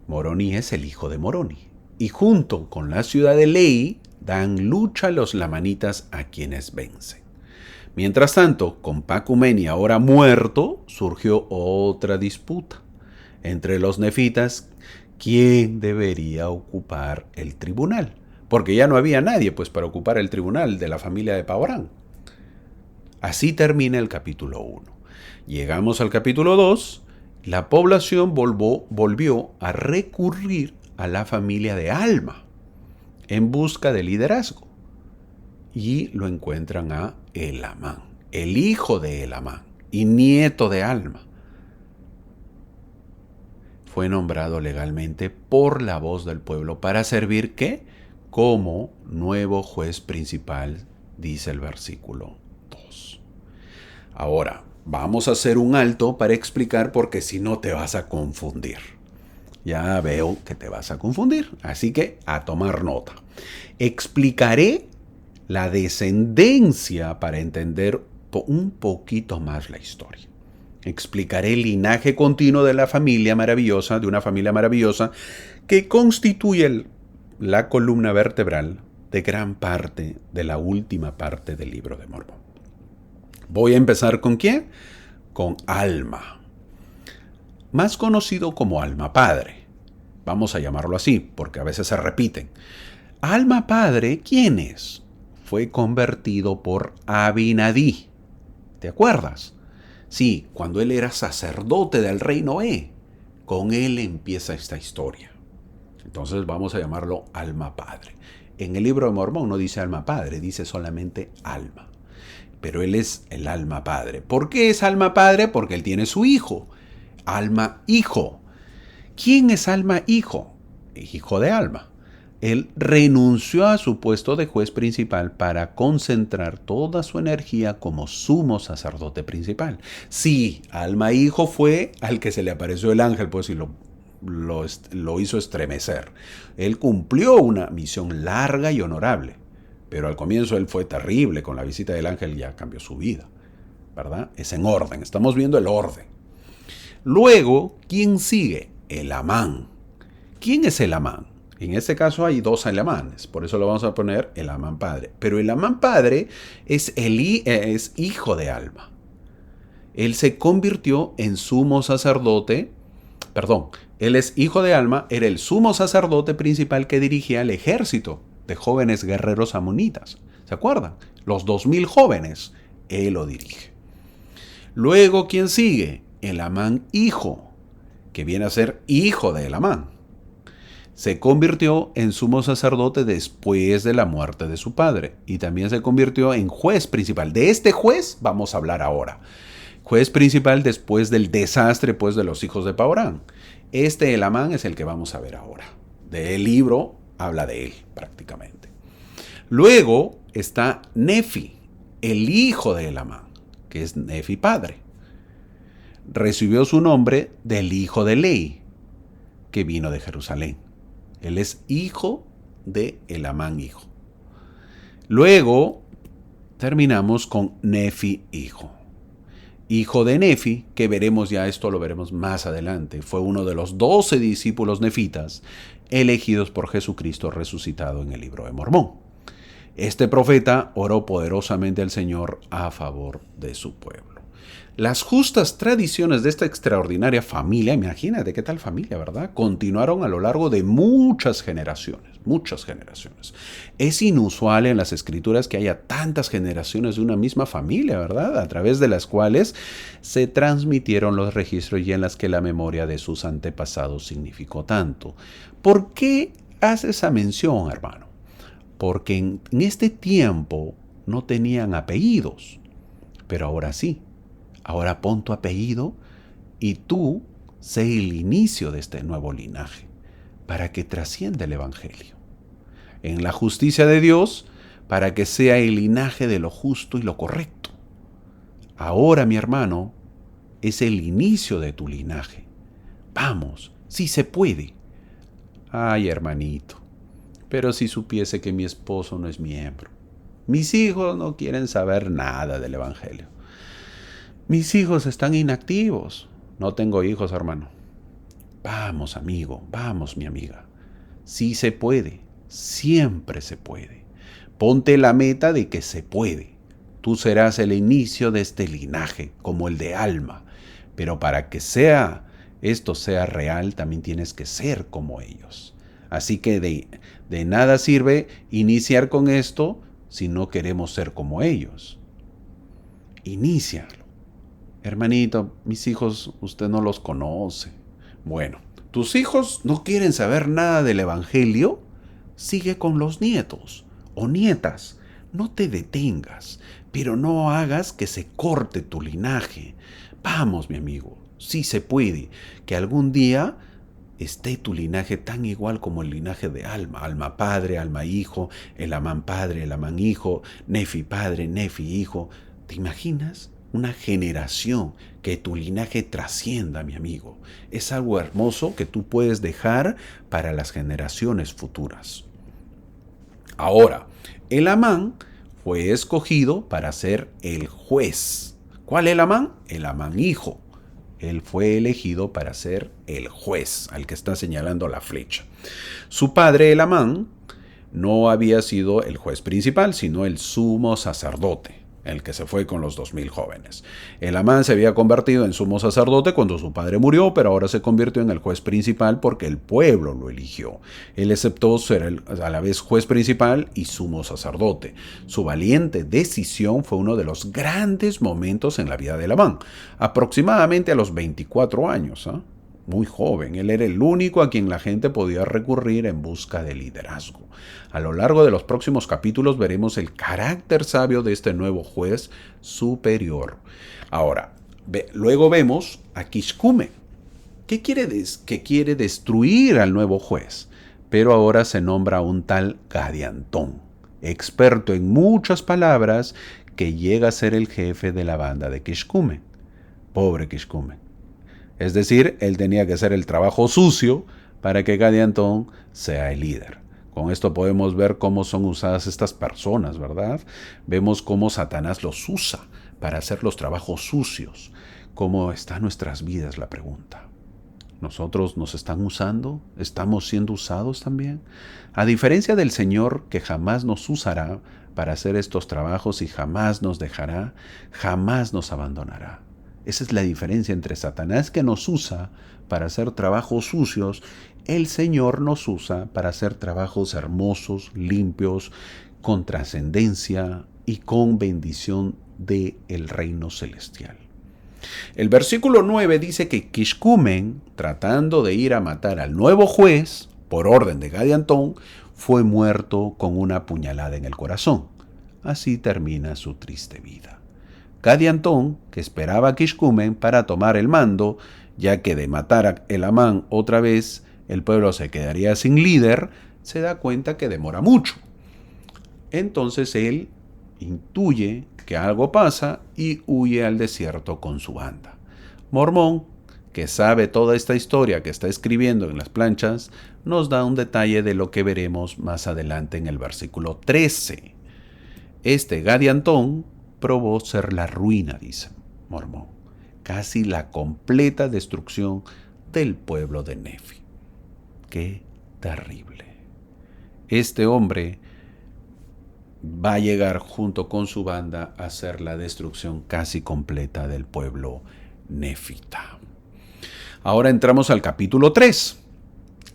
Moronía es el hijo de Moroni. Y junto con la ciudad de Ley dan lucha a los lamanitas a quienes vencen. Mientras tanto, con Pacumeni ahora muerto, surgió otra disputa entre los nefitas. ¿Quién debería ocupar el tribunal? Porque ya no había nadie pues para ocupar el tribunal de la familia de Paorán. Así termina el capítulo 1. Llegamos al capítulo 2. La población volvió a recurrir a la familia de Alma en busca de liderazgo. Y lo encuentran a Elamán, el hijo de Elamán y nieto de Alma. Fue nombrado legalmente por la voz del pueblo para servir, ¿qué? Como nuevo juez principal, dice el versículo 2. Ahora, vamos a hacer un alto para explicar, porque si no te vas a confundir. Ya veo que te vas a confundir, así que a tomar nota. Explicaré la descendencia para entender un poquito más la historia. Explicaré el linaje continuo de una familia maravillosa que constituye la columna vertebral de gran parte de la última parte del libro de Mormón. Voy a empezar ¿con quién? Con Alma, más conocido como Alma Padre. Vamos a llamarlo así, porque a veces se repiten. Alma Padre, ¿quién es? Fue convertido por Abinadí. ¿Te acuerdas? Sí, cuando él era sacerdote del rey Noé. Con él empieza esta historia. Entonces vamos a llamarlo Alma Padre. En el libro de Mormón no dice Alma Padre, dice solamente Alma. Pero él es el Alma Padre. ¿Por qué es Alma Padre? Porque él tiene su hijo. Alma Hijo. ¿Quién es Alma Hijo? Hijo de Alma. Él renunció a su puesto de juez principal para concentrar toda su energía como sumo sacerdote principal. Sí, Alma Hijo fue al que se le apareció el ángel, pues, y lo hizo estremecer. Él cumplió una misión larga y honorable, pero al comienzo él fue terrible. Con la visita del ángel ya cambió su vida, ¿verdad? Es en orden, estamos viendo el orden. Luego, ¿quién sigue? Elamán. ¿Quién es Elamán? En este caso hay dos Elamanes, por eso lo vamos a poner Elamán Padre. Pero Elamán Padre es hijo de Alma. Él se convirtió en sumo sacerdote, él es hijo de Alma, era el sumo sacerdote principal que dirigía el ejército de jóvenes guerreros amonitas. ¿Se acuerdan? Los 2000 jóvenes, él lo dirige. Luego, ¿quién sigue? Elamán hijo, que viene a ser hijo de Elamán. Se convirtió en sumo sacerdote después de la muerte de su padre y también se convirtió en juez principal. De este juez vamos a hablar ahora. Juez principal después del desastre, pues, de los hijos de Paorán. Este Elamán es el que vamos a ver ahora. Del libro habla de él prácticamente. Luego está Nefi, el hijo de Elamán, que es Nefi padre. Recibió su nombre del hijo de Lei, que vino de Jerusalén. Él es hijo de Elamán hijo. Luego terminamos con Nefi hijo. Hijo de Nefi, que veremos ya, esto lo veremos más adelante, fue uno de los 12 discípulos nefitas elegidos por Jesucristo resucitado en el libro de Mormón. Este profeta oró poderosamente al Señor a favor de su pueblo. Las justas tradiciones de esta extraordinaria familia, imagínate qué tal familia, ¿verdad? Continuaron a lo largo de muchas generaciones. Es inusual en las escrituras que haya tantas generaciones de una misma familia, ¿verdad? A través de las cuales se transmitieron los registros y en las que la memoria de sus antepasados significó tanto. ¿Por qué hace esa mención, hermano? Porque en este tiempo no tenían apellidos, pero ahora sí. Ahora pon tu apellido y tú sé el inicio de este nuevo linaje para que trascienda el Evangelio. En la justicia de Dios, para que sea el linaje de lo justo y lo correcto. Ahora, mi hermano, es el inicio de tu linaje. Vamos, sí se puede. Ay, hermanito, pero si supiese que mi esposo no es miembro. Mis hijos no quieren saber nada del Evangelio. Mis hijos están inactivos. No tengo hijos, hermano. Vamos, amigo, vamos, mi amiga. Sí se puede, siempre se puede. Ponte la meta de que se puede. Tú serás el inicio de este linaje, como el de Alma. Pero para que esto sea real, también tienes que ser como ellos. Así que de nada sirve iniciar con esto si no queremos ser como ellos. Inícialo. Hermanito, mis hijos usted no los conoce. Bueno, ¿tus hijos no quieren saber nada del Evangelio? Sigue con los nietos o nietas. No te detengas, pero no hagas que se corte tu linaje. Vamos, mi amigo, sí se puede, que algún día esté tu linaje tan igual como el linaje de Alma. Alma padre, Alma hijo, Elamán padre, Elamán hijo, Nefi padre, Nefi hijo. ¿Te imaginas? Una generación, que tu linaje trascienda, mi amigo. Es algo hermoso que tú puedes dejar para las generaciones futuras. Ahora, Elamán fue escogido para ser el juez. ¿Cuál Elamán? Elamán hijo. Él fue elegido para ser el juez, al que está señalando la flecha. Su padre Elamán no había sido el juez principal, sino el sumo sacerdote, el que se fue con los 2000 jóvenes. Elamán se había convertido en sumo sacerdote cuando su padre murió, pero ahora se convirtió en el juez principal porque el pueblo lo eligió. Él aceptó ser a la vez juez principal y sumo sacerdote. Su valiente decisión fue uno de los grandes momentos en la vida de Elamán, aproximadamente a los 24 años. Muy joven, él era el único a quien la gente podía recurrir en busca de liderazgo. A lo largo de los próximos capítulos veremos el carácter sabio de este nuevo juez superior. Ahora, luego vemos a Kishkumen, que quiere destruir al nuevo juez, pero ahora se nombra a un tal Gadiantón, experto en muchas palabras, que llega a ser el jefe de la banda de Kishkumen. Pobre Kishkumen. Es decir, él tenía que hacer el trabajo sucio para que Gadiantón sea el líder. Con esto podemos ver cómo son usadas estas personas, ¿verdad? Vemos cómo Satanás los usa para hacer los trabajos sucios. ¿Cómo están nuestras vidas? La pregunta. ¿Nosotros nos están usando? ¿Estamos siendo usados también? A diferencia del Señor, que jamás nos usará para hacer estos trabajos y jamás nos dejará, jamás nos abandonará. Esa es la diferencia entre Satanás, que nos usa para hacer trabajos sucios. El Señor nos usa para hacer trabajos hermosos, limpios, con trascendencia y con bendición del reino celestial. El versículo 9 dice que Kishkumen, tratando de ir a matar al nuevo juez, por orden de Gadiantón, fue muerto con una puñalada en el corazón. Así termina su triste vida. Gadiantón, que esperaba a Kishkumen para tomar el mando, ya que de matar a Elamán otra vez el pueblo se quedaría sin líder, se da cuenta que demora mucho. Entonces él intuye que algo pasa y huye al desierto con su banda. Mormón, que sabe toda esta historia que está escribiendo en las planchas, nos da un detalle de lo que veremos más adelante en el versículo 13. Este Gadiantón probó ser la ruina, dice Mormón, casi la completa destrucción del pueblo de Nefi. ¡Qué terrible! Este hombre va a llegar junto con su banda a hacer la destrucción casi completa del pueblo nefita. Ahora entramos al capítulo 3.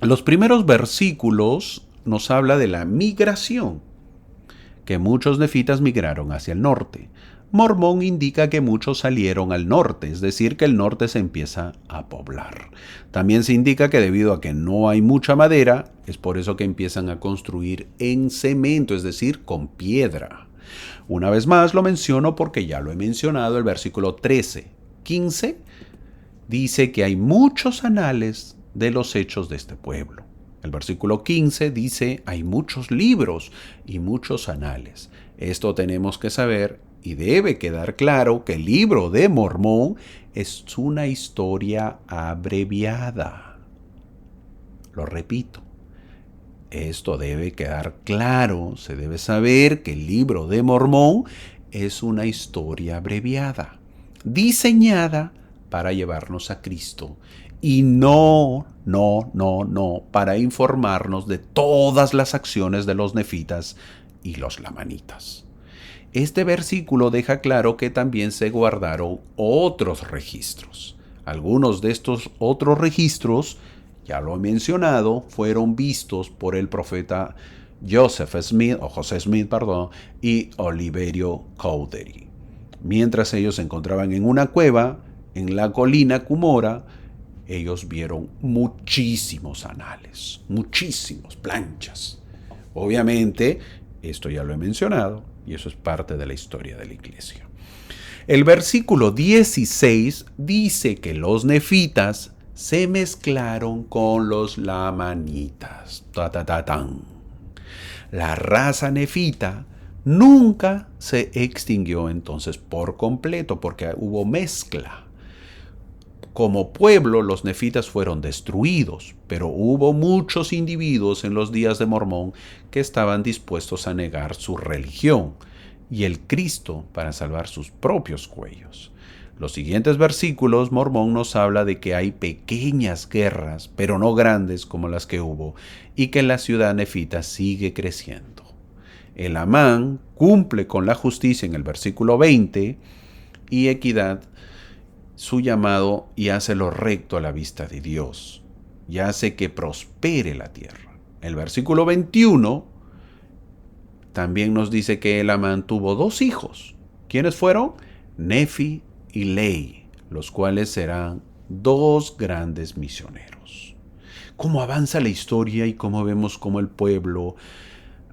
Los primeros versículos nos habla de la migración, que muchos nefitas migraron hacia el norte. Mormón indica que muchos salieron al norte, es decir, que el norte se empieza a poblar. También se indica que debido a que no hay mucha madera, es por eso que empiezan a construir en cemento, es decir, con piedra. Una vez más lo menciono porque ya lo he mencionado, el versículo 13-15 dice que hay muchos anales de los hechos de este pueblo. El versículo 15 dice, hay muchos libros y muchos anales. Esto tenemos que saber y debe quedar claro que el libro de Mormón es una historia abreviada. Lo repito, esto debe quedar claro, se debe saber que el libro de Mormón es una historia abreviada, diseñada para llevarnos a Cristo. Y no para informarnos de todas las acciones de los nefitas y los lamanitas. Este versículo deja claro que también se guardaron otros registros. Algunos de estos otros registros, ya lo he mencionado, fueron vistos por el profeta José Smith y Oliverio Cowdery. Mientras ellos se encontraban en una cueva, en la colina Cumora, ellos vieron muchísimos anales, muchísimos planchas. Obviamente, esto ya lo he mencionado, y eso es parte de la historia de la iglesia. El versículo 16 dice que los nefitas se mezclaron con los lamanitas. La raza nefita nunca se extinguió entonces por completo porque hubo mezcla. Como pueblo, los nefitas fueron destruidos, pero hubo muchos individuos en los días de Mormón que estaban dispuestos a negar su religión y el Cristo para salvar sus propios cuellos. Los siguientes versículos, Mormón nos habla de que hay pequeñas guerras, pero no grandes como las que hubo, y que la ciudad nefita sigue creciendo. El Amán cumple con la justicia en el versículo 20 y equidad su llamado y hace lo recto a la vista de Dios y hace que prospere la tierra. El versículo 21 también nos dice que Elamán tuvo 2 hijos. ¿Quiénes fueron? Nefi y Lei, los cuales serán 2 grandes misioneros. ¿Cómo avanza la historia y cómo vemos cómo el pueblo,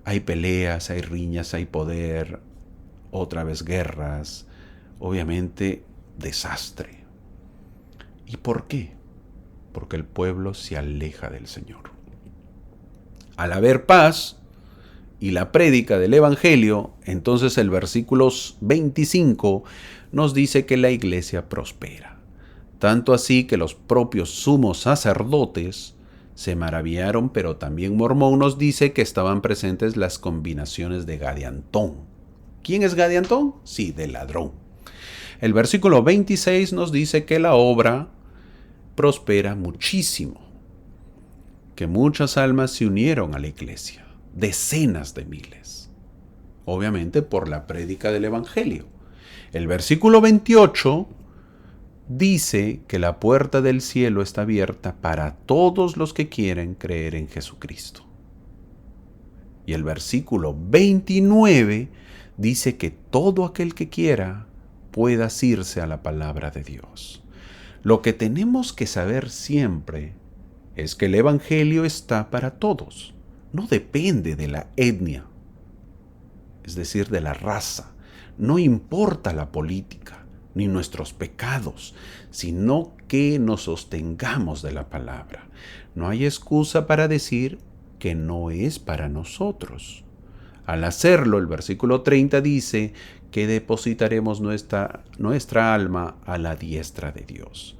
hay peleas, hay riñas, hay poder, otra vez guerras, obviamente desastre? ¿Y por qué? Porque el pueblo se aleja del Señor. Al haber paz y la prédica del Evangelio, entonces el versículo 25 nos dice que la iglesia prospera. Tanto así que los propios sumos sacerdotes se maravillaron, pero también Mormón nos dice que estaban presentes las combinaciones de Gadiantón. ¿Quién es Gadiantón? Sí, de ladrón. El versículo 26 nos dice que la obra prospera muchísimo, que muchas almas se unieron a la iglesia, decenas de miles, obviamente por la prédica del Evangelio. El versículo 28 dice que la puerta del cielo está abierta para todos los que quieren creer en Jesucristo. Y el versículo 29 dice que todo aquel que quiera pueda asirse a la palabra de Dios. Lo que tenemos que saber siempre es que el Evangelio está para todos. No depende de la etnia, es decir, de la raza. No importa la política ni nuestros pecados, sino que nos sostengamos de la palabra. No hay excusa para decir que no es para nosotros. Al hacerlo, el versículo 30 dice que depositaremos nuestra alma a la diestra de Dios.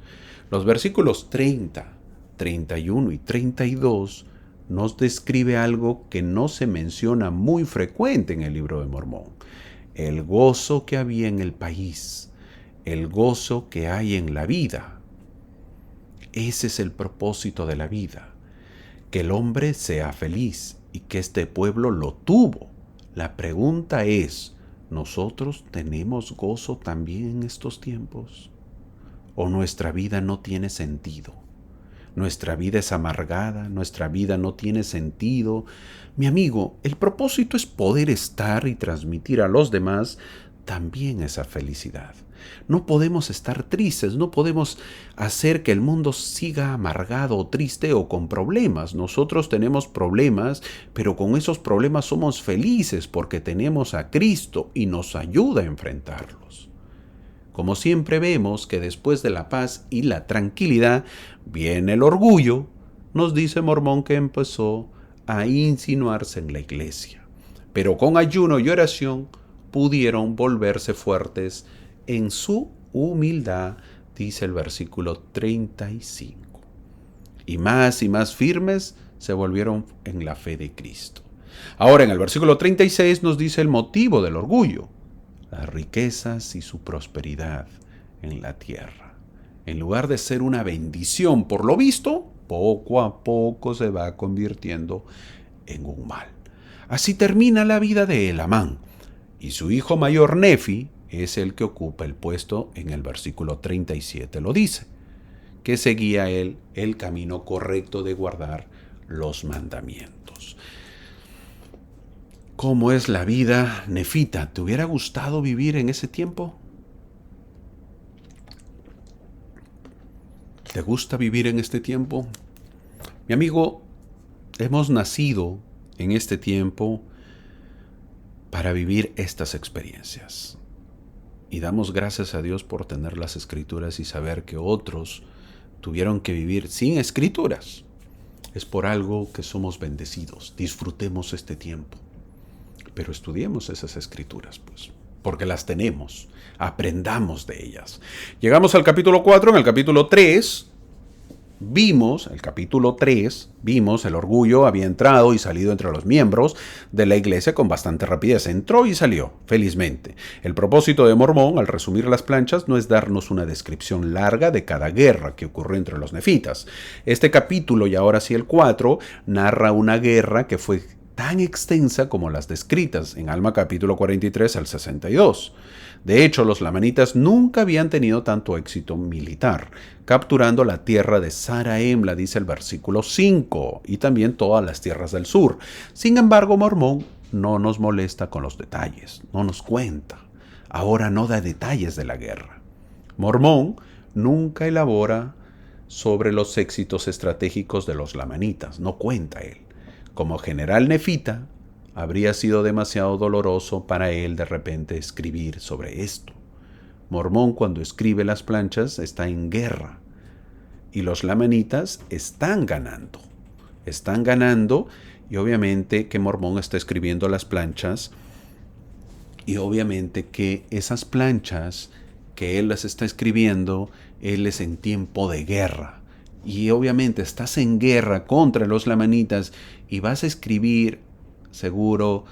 Los versículos 30, 31 y 32 nos describe algo que no se menciona muy frecuente en el libro de Mormón. El gozo que había en el país, el gozo que hay en la vida. Ese es el propósito de la vida, que el hombre sea feliz y que este pueblo lo tuvo. La pregunta es, ¿nosotros tenemos gozo también en estos tiempos? ¿O nuestra vida no tiene sentido? Nuestra vida es amargada, nuestra vida no tiene sentido. Mi amigo, el propósito es poder estar y transmitir a los demás también esa felicidad. No podemos estar tristes, no podemos hacer que el mundo siga amargado o triste o con problemas. Nosotros tenemos problemas, pero con esos problemas somos felices porque tenemos a Cristo y nos ayuda a enfrentarlos. Como siempre vemos que después de la paz y la tranquilidad viene el orgullo, nos dice Mormón que empezó a insinuarse en la iglesia. Pero con ayuno y oración pudieron volverse fuertes en su humildad, dice el versículo 35. Y más firmes se volvieron en la fe de Cristo. Ahora en el versículo 36 nos dice el motivo del orgullo: las riquezas y su prosperidad en la tierra. En lugar de ser una bendición, por lo visto, poco a poco se va convirtiendo en un mal. Así termina la vida de Elamán, y su hijo mayor Nefi es el que ocupa el puesto en el versículo 37, lo dice, que seguía él el camino correcto de guardar los mandamientos. ¿Cómo es la vida nefita? ¿Te hubiera gustado vivir en ese tiempo? ¿Te gusta vivir en este tiempo? Mi amigo, hemos nacido en este tiempo para vivir estas experiencias. Y damos gracias a Dios por tener las escrituras y saber que otros tuvieron que vivir sin escrituras. Es por algo que somos bendecidos. Disfrutemos este tiempo. Pero estudiemos esas escrituras, pues, porque las tenemos. Aprendamos de ellas. Llegamos al capítulo 4. En el capítulo 3 vimos el orgullo había entrado y salido entre los miembros de la iglesia con bastante rapidez. Entró y salió, felizmente. El propósito de Mormón, al resumir las planchas, no es darnos una descripción larga de cada guerra que ocurrió entre los nefitas. Este capítulo, y ahora sí el 4, narra una guerra que fue tan extensa como las descritas en Alma capítulo 43 al 62. De hecho, los lamanitas nunca habían tenido tanto éxito militar, capturando la tierra de Saraem, la dice el versículo 5, y también todas las tierras del sur. Sin embargo, Mormón no nos molesta con los detalles, no nos cuenta. Ahora no da detalles de la guerra. Mormón nunca elabora sobre los éxitos estratégicos de los lamanitas, no cuenta él. Como general nefita, habría sido demasiado doloroso para él de repente escribir sobre esto. Mormón, cuando escribe las planchas, está en guerra y los lamanitas están ganando. Están ganando y obviamente que Mormón está escribiendo las planchas y obviamente que esas planchas que él las está escribiendo, él es en tiempo de guerra. Y obviamente estás en guerra contra los lamanitas y vas a escribir seguro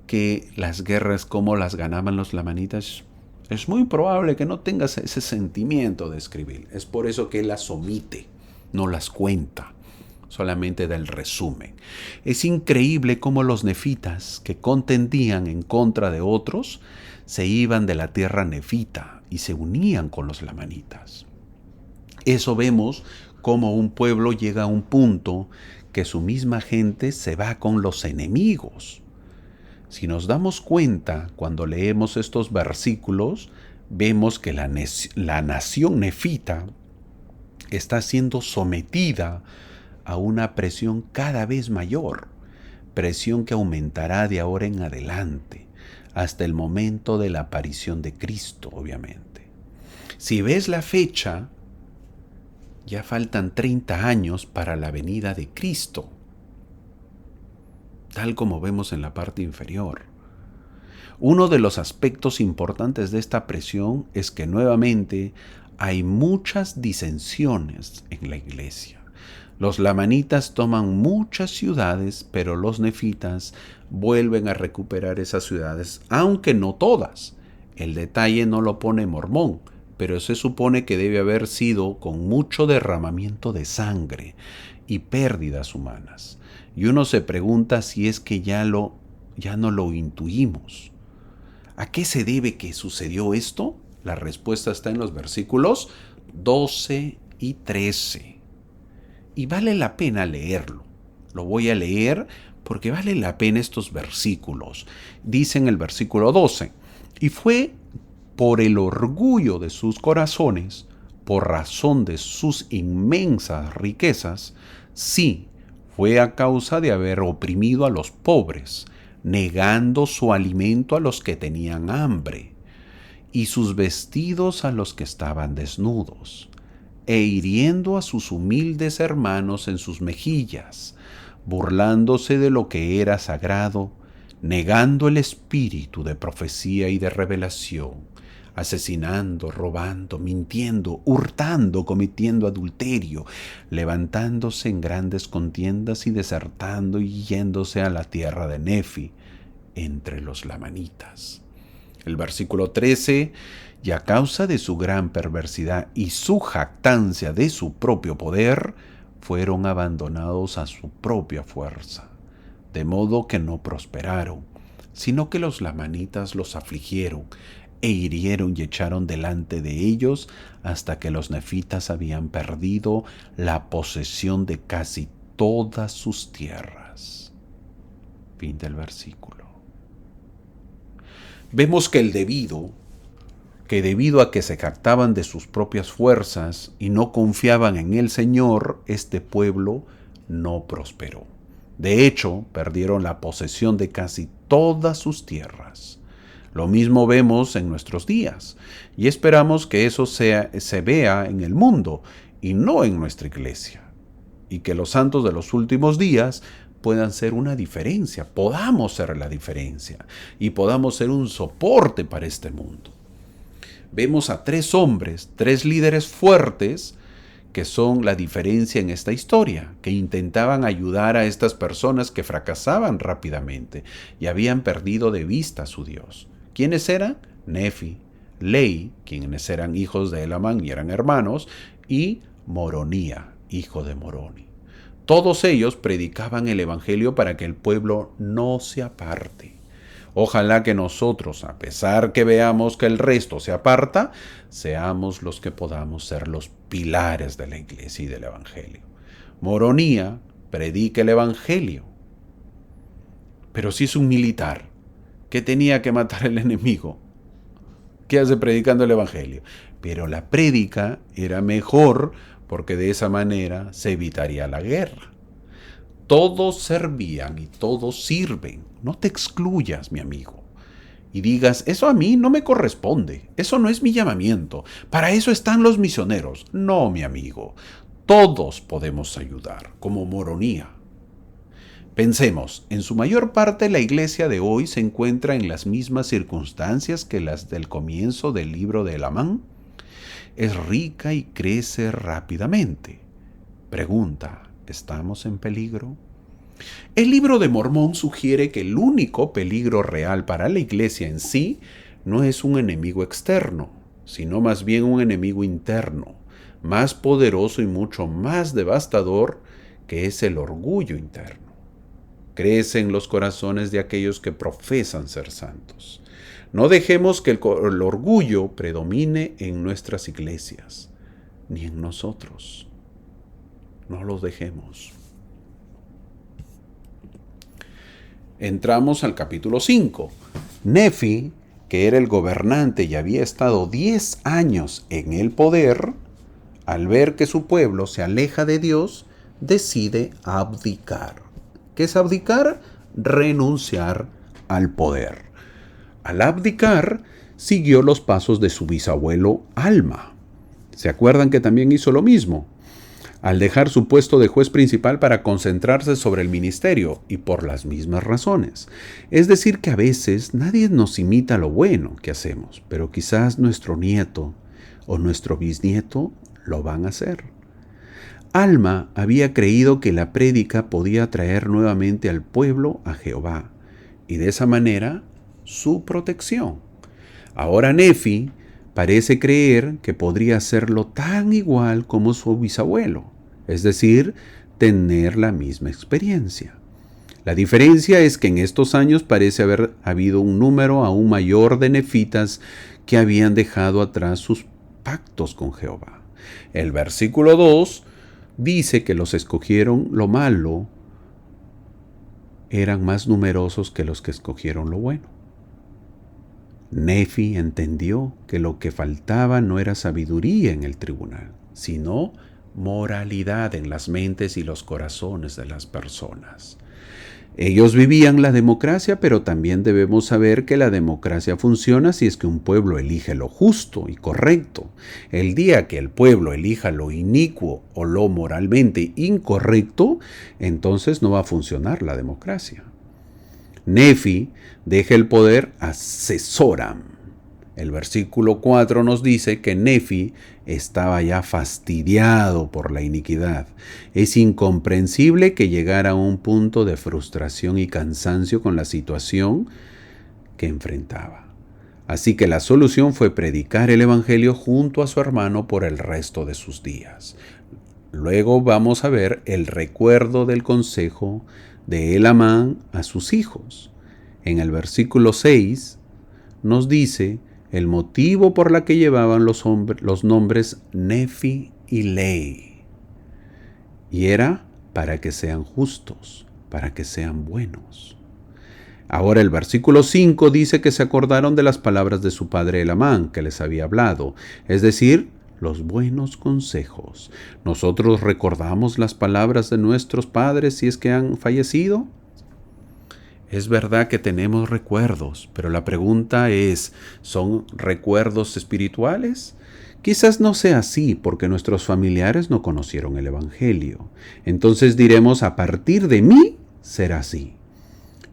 que las guerras como las ganaban los lamanitas, es muy probable que no tengas ese sentimiento de escribir. Es por eso que él las omite, no las cuenta, solamente da el resumen. Es increíble cómo los nefitas que contendían en contra de otros se iban de la tierra nefita y se unían con los lamanitas. Eso vemos cómo un pueblo llega a un punto que su misma gente se va con los enemigos. Si nos damos cuenta cuando leemos estos versículos, vemos que la nación nefita está siendo sometida a una presión cada vez mayor, presión que aumentará de ahora en adelante, hasta el momento de la aparición de Cristo, obviamente. Si ves la fecha, ya faltan 30 años para la venida de Cristo, tal como vemos en la parte inferior. Uno de los aspectos importantes de esta presión es que nuevamente hay muchas disensiones en la iglesia. Los lamanitas toman muchas ciudades, pero los nefitas vuelven a recuperar esas ciudades, aunque no todas. El detalle no lo pone Mormón, pero se supone que debe haber sido con mucho derramamiento de sangre y pérdidas humanas. Y uno se pregunta si es que ya no lo intuimos. ¿A qué se debe que sucedió esto? La respuesta está en los versículos 12 y 13. Y vale la pena leerlo. Lo voy a leer porque vale la pena estos versículos. Dice en el versículo 12, y fue por el orgullo de sus corazones, por razón de sus inmensas riquezas, sí, fue a causa de haber oprimido a los pobres, negando su alimento a los que tenían hambre, y sus vestidos a los que estaban desnudos, e hiriendo a sus humildes hermanos en sus mejillas, burlándose de lo que era sagrado, negando el espíritu de profecía y de revelación, asesinando, robando, mintiendo, hurtando, cometiendo adulterio, levantándose en grandes contiendas y desertando y yéndose a la tierra de Nefi, entre los lamanitas. El versículo 13, y a causa de su gran perversidad y su jactancia de su propio poder, fueron abandonados a su propia fuerza, de modo que no prosperaron, sino que los lamanitas los afligieron, e hirieron y echaron delante de ellos hasta que los nefitas habían perdido la posesión de casi todas sus tierras. Fin del versículo. Vemos que el debido que debido a que se jactaban de sus propias fuerzas y no confiaban en el Señor, este pueblo no prosperó. De hecho, perdieron la posesión de casi todas sus tierras. Lo mismo vemos en nuestros días y esperamos que eso se vea en el mundo y no en nuestra iglesia. Y que los santos de los últimos días puedan ser una diferencia, podamos ser la diferencia y podamos ser un soporte para este mundo. Vemos a 3 hombres, 3 líderes fuertes que son la diferencia en esta historia, que intentaban ayudar a estas personas que fracasaban rápidamente y habían perdido de vista a su Dios. ¿Quiénes eran? Nefi, Lei, quienes eran hijos de Elamán y eran hermanos, y Moronía, hijo de Moroni. Todos ellos predicaban el evangelio para que el pueblo no se aparte. Ojalá que nosotros, a pesar que veamos que el resto se aparta, seamos los que podamos ser los pilares de la iglesia y del evangelio. Moronía predica el evangelio. Pero si es un militar que tenía que matar al enemigo, ¿qué hace predicando el evangelio? Pero la prédica era mejor porque de esa manera se evitaría la guerra. Todos servían y todos sirven. No te excluyas, mi amigo, y digas, eso a mí no me corresponde, eso no es mi llamamiento, para eso están los misioneros. No, mi amigo, todos podemos ayudar, como Moronía. Pensemos, en su mayor parte la iglesia de hoy se encuentra en las mismas circunstancias que las del comienzo del libro de Elamán. Es rica y crece rápidamente. Pregunta, ¿estamos en peligro? El libro de Mormón sugiere que el único peligro real para la iglesia en sí no es un enemigo externo, sino más bien un enemigo interno, más poderoso y mucho más devastador, que es el orgullo interno. Crece en los corazones de aquellos que profesan ser santos. No dejemos que el orgullo predomine en nuestras iglesias, ni en nosotros. No lo dejemos. Entramos al capítulo 5. Nefi, que era el gobernante y había estado 10 años en el poder, al ver que su pueblo se aleja de Dios, decide abdicar. ¿Qué es abdicar? Renunciar al poder. Al abdicar, siguió los pasos de su bisabuelo Alma. ¿Se acuerdan que también hizo lo mismo? Al dejar su puesto de juez principal para concentrarse sobre el ministerio, y por las mismas razones. Es decir, que a veces nadie nos imita lo bueno que hacemos, pero quizás nuestro nieto o nuestro bisnieto lo van a hacer. Alma había creído que la prédica podía traer nuevamente al pueblo a Jehová, y de esa manera su protección. Ahora Nefi parece creer que podría hacerlo tan igual como su bisabuelo, es decir, tener la misma experiencia. La diferencia es que en estos años parece haber habido un número aún mayor de nefitas que habían dejado atrás sus pactos con Jehová. El versículo 2 dice que los escogieron lo malo eran más numerosos que los que escogieron lo bueno. Nefi entendió que lo que faltaba no era sabiduría en el tribunal, sino moralidad en las mentes y los corazones de las personas. Ellos vivían la democracia, pero también debemos saber que la democracia funciona si es que un pueblo elige lo justo y correcto. El día que el pueblo elija lo inicuo o lo moralmente incorrecto, entonces no va a funcionar la democracia. Nefi deja el poder a Sesoram. El versículo 4 nos dice que Nefi estaba ya fastidiado por la iniquidad. Es incomprensible que llegara a un punto de frustración y cansancio con la situación que enfrentaba. Así que la solución fue predicar el evangelio junto a su hermano por el resto de sus días. Luego vamos a ver el recuerdo del consejo de Elamán a sus hijos. En el versículo 6 nos dice el motivo por la que llevaban los nombres Nefi y Lei. Y era para que sean justos, para que sean buenos. Ahora el versículo 5 dice que se acordaron de las palabras de su padre Elamán, que les había hablado, es decir, los buenos consejos. ¿Nosotros recordamos las palabras de nuestros padres si es que han fallecido? Es verdad que tenemos recuerdos, pero la pregunta es, ¿son recuerdos espirituales? Quizás no sea así porque nuestros familiares no conocieron el Evangelio. Entonces diremos, a partir de mí será así.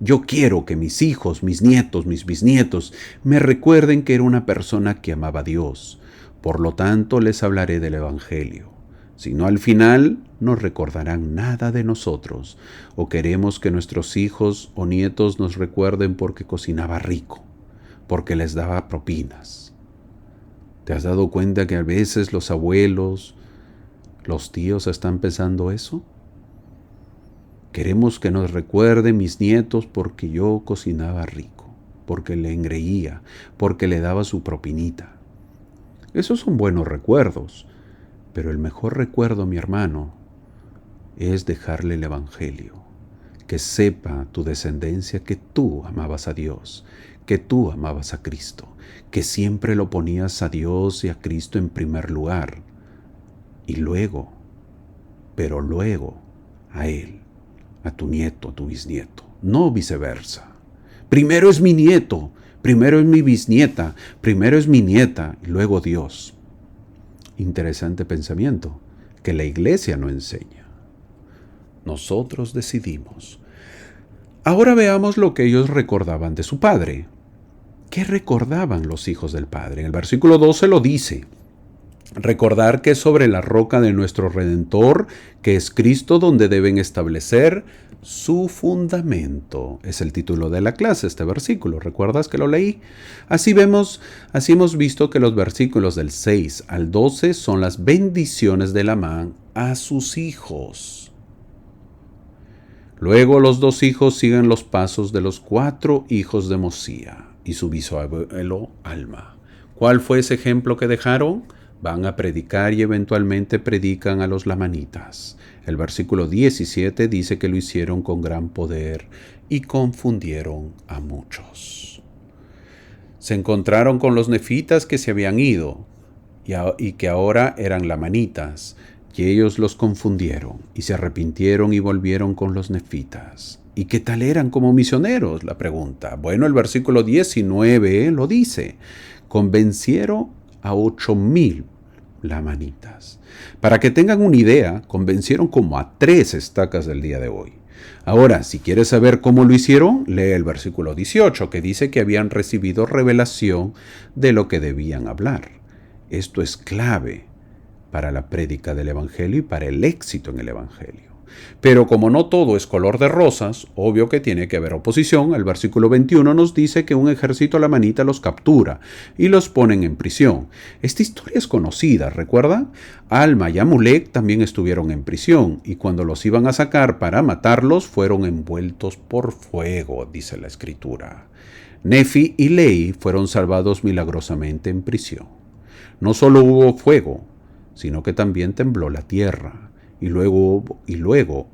Yo quiero que mis hijos, mis nietos, mis bisnietos me recuerden que era una persona que amaba a Dios. Por lo tanto, les hablaré del Evangelio. Si no, al final no recordarán nada de nosotros, o queremos que nuestros hijos o nietos nos recuerden porque cocinaba rico, porque les daba propinas. ¿Te has dado cuenta que a veces los abuelos, los tíos están pensando eso? Queremos que nos recuerden mis nietos porque yo cocinaba rico, porque le engreía, porque le daba su propinita. Esos son buenos recuerdos, pero el mejor recuerdo, mi hermano, es dejarle el Evangelio. Que sepa tu descendencia que tú amabas a Dios, que tú amabas a Cristo, que siempre lo ponías a Dios y a Cristo en primer lugar. Y luego, pero luego, a Él, a tu nieto, a tu bisnieto, no viceversa. Primero es mi nieto, primero es mi bisnieta, primero es mi nieta y luego Dios. Interesante pensamiento que la iglesia no enseña. Nosotros decidimos. Ahora veamos lo que ellos recordaban de su padre. ¿Qué recordaban los hijos del padre? En el versículo 12 lo dice. Recordar que sobre la roca de nuestro Redentor, que es Cristo, donde deben establecer su fundamento. Es el título de la clase, este versículo. ¿Recuerdas que lo leí? Así hemos visto que los versículos del 6 al 12 son las bendiciones de Lamán a sus hijos. Luego los dos hijos siguen los pasos de los 4 hijos de Mosía y su bisabuelo Alma. ¿Cuál fue ese ejemplo que dejaron? Van a predicar y eventualmente predican a los lamanitas. El versículo 17 dice que lo hicieron con gran poder y confundieron a muchos. Se encontraron con los nefitas que se habían ido y que ahora eran lamanitas, y ellos los confundieron y se arrepintieron y volvieron con los nefitas. ¿Y qué tal eran como misioneros? La pregunta. Bueno, el versículo 19 lo dice. Convencieron a 8,000 lamanitas. Para que tengan una idea, convencieron como a 3 estacas del día de hoy. Ahora, si quieres saber cómo lo hicieron, lee el versículo 18, que dice que habían recibido revelación de lo que debían hablar. Esto es clave para la prédica del Evangelio y para el éxito en el Evangelio. Pero como no todo es color de rosas, obvio que tiene que haber oposición. El versículo 21 nos dice que un ejército lamanita los captura y los ponen en prisión. Esta historia es conocida, ¿recuerdan? Alma y Amulek también estuvieron en prisión y cuando los iban a sacar para matarlos fueron envueltos por fuego, dice la Escritura. Nefi y Lei fueron salvados milagrosamente en prisión. No solo hubo fuego, sino que también tembló la tierra. Y luego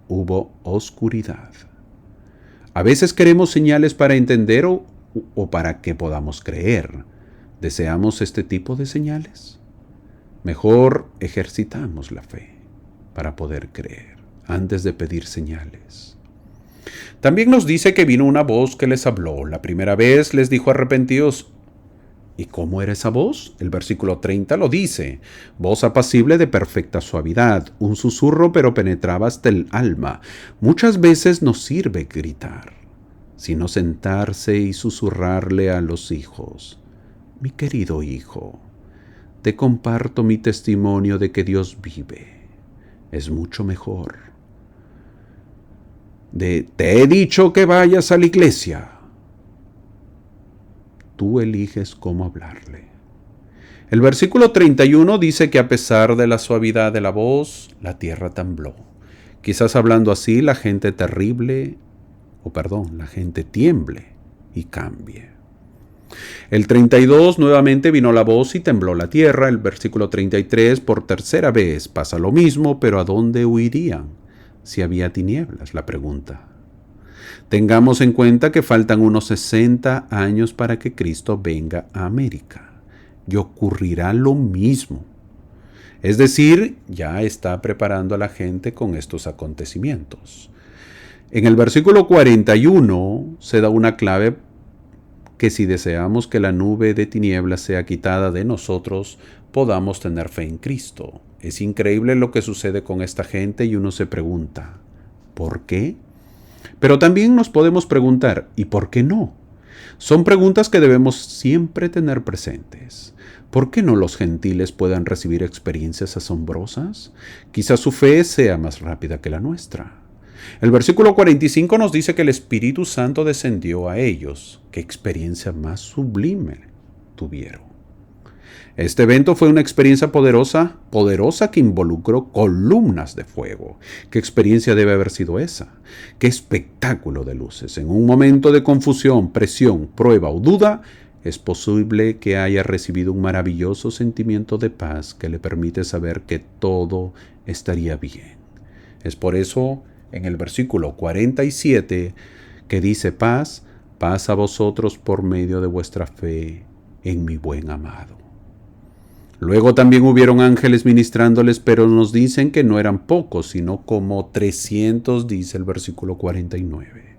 hubo oscuridad. A veces queremos señales para entender o para que podamos creer. ¿Deseamos este tipo de señales? Mejor ejercitamos la fe para poder creer antes de pedir señales. También nos dice que vino una voz que les habló. La primera vez les dijo arrepentidos. ¿Y cómo era esa voz? El versículo 30 lo dice. Voz apacible de perfecta suavidad, un susurro pero penetraba hasta el alma. Muchas veces no sirve gritar, sino sentarse y susurrarle a los hijos. Mi querido hijo, te comparto mi testimonio de que Dios vive. Es mucho mejor. Te he dicho que vayas a la iglesia. Tú eliges cómo hablarle. El versículo 31 dice que a pesar de la suavidad de la voz, la tierra tembló. Quizás hablando así, la gente la gente tiemble y cambie. El 32 nuevamente vino la voz y tembló la tierra. El versículo 33 por tercera vez pasa lo mismo, pero ¿a dónde huirían? Si había tinieblas, la pregunta. Tengamos en cuenta que faltan unos 60 años para que Cristo venga a América. Y ocurrirá lo mismo. Es decir, ya está preparando a la gente con estos acontecimientos. En el versículo 41 se da una clave que si deseamos que la nube de tinieblas sea quitada de nosotros, podamos tener fe en Cristo. Es increíble lo que sucede con esta gente y uno se pregunta, ¿por qué? Pero también nos podemos preguntar, ¿y por qué no? Son preguntas que debemos siempre tener presentes. ¿Por qué no los gentiles puedan recibir experiencias asombrosas? Quizás su fe sea más rápida que la nuestra. El versículo 45 nos dice que el Espíritu Santo descendió a ellos. ¿Qué experiencia más sublime tuvieron? Este evento fue una experiencia poderosa que involucró columnas de fuego. ¿Qué experiencia debe haber sido esa? ¿Qué espectáculo de luces? En un momento de confusión, presión, prueba o duda, es posible que haya recibido un maravilloso sentimiento de paz que le permite saber que todo estaría bien. Es por eso, en el versículo 47, que dice paz a vosotros por medio de vuestra fe en mi buen amado. Luego también hubieron ángeles ministrándoles, pero nos dicen que no eran pocos, sino como 300, dice el versículo 49.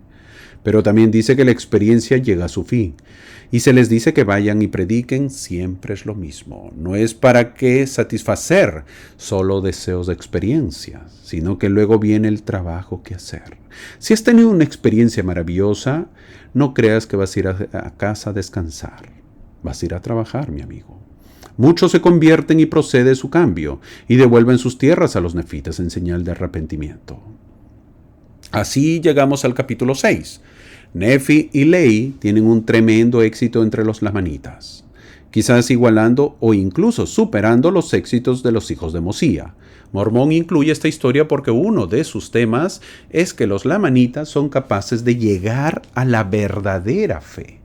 Pero también dice que la experiencia llega a su fin. Y se les dice que vayan y prediquen, siempre es lo mismo. No es para que satisfacer solo deseos de experiencia, sino que luego viene el trabajo que hacer. Si has tenido una experiencia maravillosa, no creas que vas a ir a casa a descansar. Vas a ir a trabajar, mi amigo. Muchos se convierten y procede su cambio, y devuelven sus tierras a los nefitas en señal de arrepentimiento. Así llegamos al capítulo 6. Nefi y Lehi tienen un tremendo éxito entre los lamanitas, quizás igualando o incluso superando los éxitos de los hijos de Mosía. Mormón incluye esta historia porque uno de sus temas es que los lamanitas son capaces de llegar a la verdadera fe.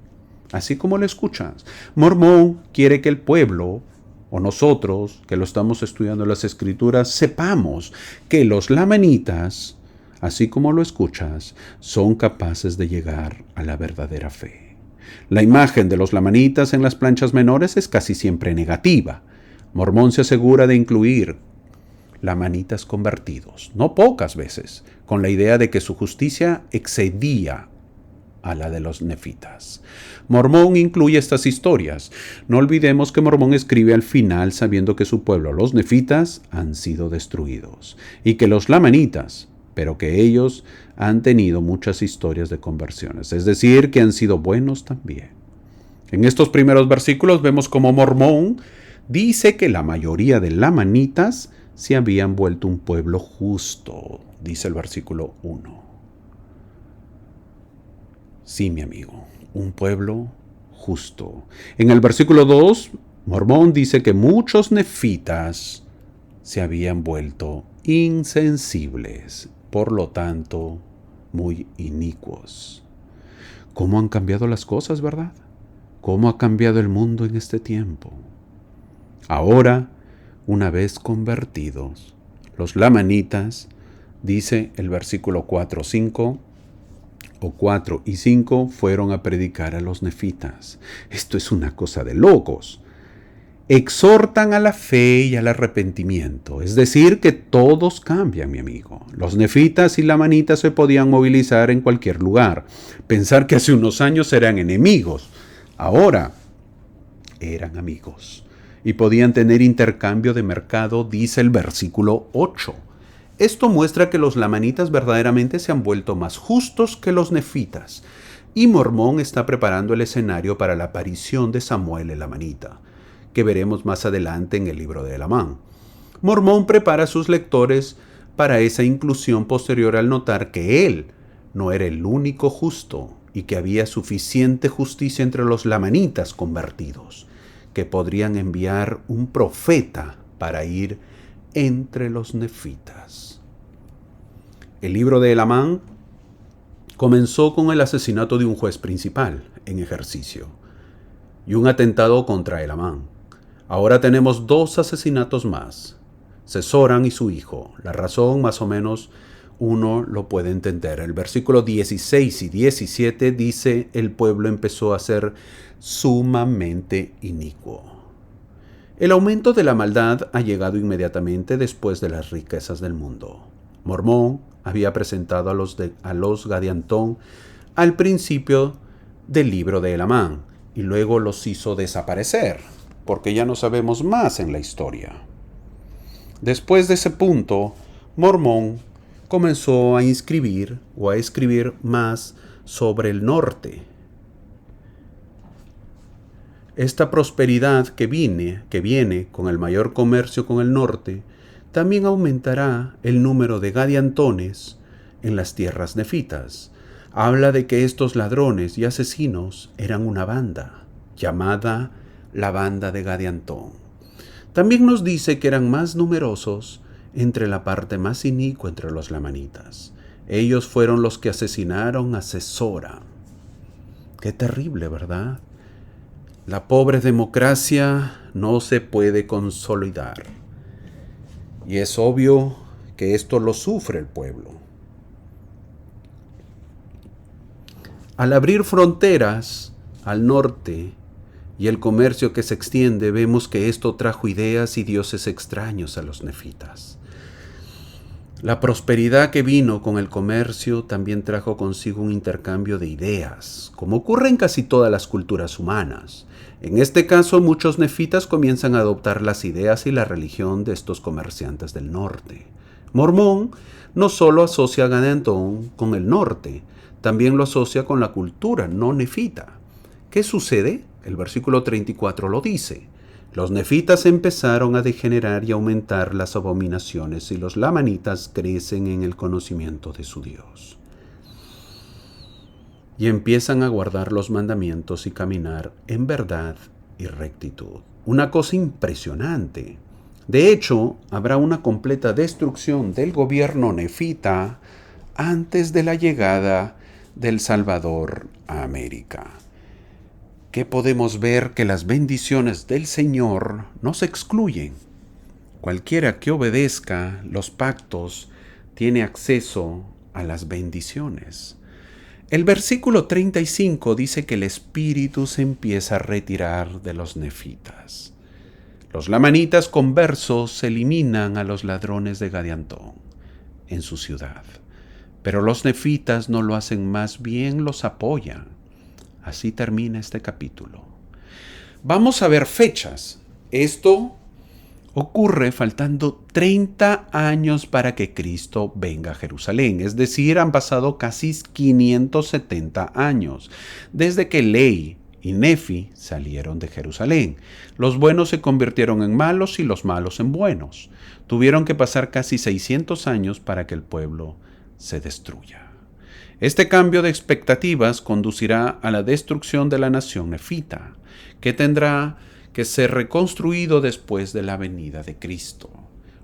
Así como lo escuchas, Mormón quiere que el pueblo, o nosotros, que lo estamos estudiando en las Escrituras, sepamos que los lamanitas, así como lo escuchas, son capaces de llegar a la verdadera fe. La imagen de los lamanitas en las planchas menores es casi siempre negativa. Mormón se asegura de incluir lamanitas convertidos, no pocas veces, con la idea de que su justicia excedía a la de los nefitas. Mormón incluye estas historias. No olvidemos que Mormón escribe al final sabiendo que su pueblo, los nefitas, han sido destruidos, y que los lamanitas, pero que ellos han tenido muchas historias de conversiones, es decir, que han sido buenos también. En estos primeros versículos vemos cómo Mormón dice que la mayoría de lamanitas se habían vuelto un pueblo justo, dice el versículo 1. Sí, mi amigo, un pueblo justo. En el versículo 2, Mormón dice que muchos nefitas se habían vuelto insensibles, por lo tanto, muy inicuos. ¿Cómo han cambiado las cosas, verdad? ¿Cómo ha cambiado el mundo en este tiempo? Ahora, una vez convertidos, los lamanitas, dice el versículo 4 y 5, fueron a predicar a los nefitas. Esto es una cosa de locos. Exhortan a la fe y al arrepentimiento, es decir, que todos cambian, mi amigo. Los nefitas y lamanitas se podían movilizar en cualquier lugar. Pensar que hace unos años eran enemigos, ahora eran amigos y podían tener intercambio de mercado, dice el versículo 8. Esto muestra que los lamanitas verdaderamente se han vuelto más justos que los nefitas, y Mormón está preparando el escenario para la aparición de Samuel el lamanita, que veremos más adelante en el libro de Elamán. Mormón prepara a sus lectores para esa inclusión posterior al notar que él no era el único justo y que había suficiente justicia entre los lamanitas convertidos, que podrían enviar un profeta para ir entre los nefitas. El libro de Elamán comenzó con el asesinato de un juez principal en ejercicio y un atentado contra Elamán. Ahora tenemos 2 asesinatos más, Sesoran y su hijo. La razón, más o menos, uno lo puede entender. El versículo 16 y 17 dice: el pueblo empezó a ser sumamente inicuo. El aumento de la maldad ha llegado inmediatamente después de las riquezas del mundo. Mormón había presentado a los Gadiantón al principio del libro de Elamán y luego los hizo desaparecer, porque ya no sabemos más en la historia. Después de ese punto, Mormón comenzó a escribir más sobre el norte. Esta prosperidad que viene con el mayor comercio con el norte, también aumentará el número de gadiantones en las tierras nefitas. Habla de que estos ladrones y asesinos eran una banda, llamada la banda de Gadiantón. También nos dice que eran más numerosos entre la parte más inicua entre los lamanitas. Ellos fueron los que asesinaron a Sesora. Qué terrible, ¿verdad? La pobre democracia no se puede consolidar. Y es obvio que esto lo sufre el pueblo. Al abrir fronteras al norte y el comercio que se extiende, vemos que esto trajo ideas y dioses extraños a los nefitas. La prosperidad que vino con el comercio también trajo consigo un intercambio de ideas, como ocurre en casi todas las culturas humanas. En este caso, muchos nefitas comienzan a adoptar las ideas y la religión de estos comerciantes del norte. Mormón no solo asocia a Gadiantón con el norte, también lo asocia con la cultura no nefita. ¿Qué sucede? El versículo 34 lo dice. Los nefitas empezaron a degenerar y aumentar las abominaciones y los lamanitas crecen en el conocimiento de su Dios. Y empiezan a guardar los mandamientos y caminar en verdad y rectitud. Una cosa impresionante. De hecho, habrá una completa destrucción del gobierno nefita antes de la llegada del Salvador a América. Que podemos ver que las bendiciones del Señor no se excluyen. Cualquiera que obedezca los pactos tiene acceso a las bendiciones. El versículo 35 dice que el espíritu se empieza a retirar de los nefitas. Los lamanitas conversos eliminan a los ladrones de Gadiantón en su ciudad, pero los nefitas no lo hacen, más bien los apoyan. Así termina este capítulo. Vamos a ver fechas. Esto ocurre faltando 30 años para que Cristo venga a Jerusalén. Es decir, han pasado casi 570 años desde que Ley y Nefi salieron de Jerusalén. Los buenos se convirtieron en malos y los malos en buenos. Tuvieron que pasar casi 600 años para que el pueblo se destruya. Este cambio de expectativas conducirá a la destrucción de la nación nefita, que tendrá que ser reconstruido después de la venida de Cristo.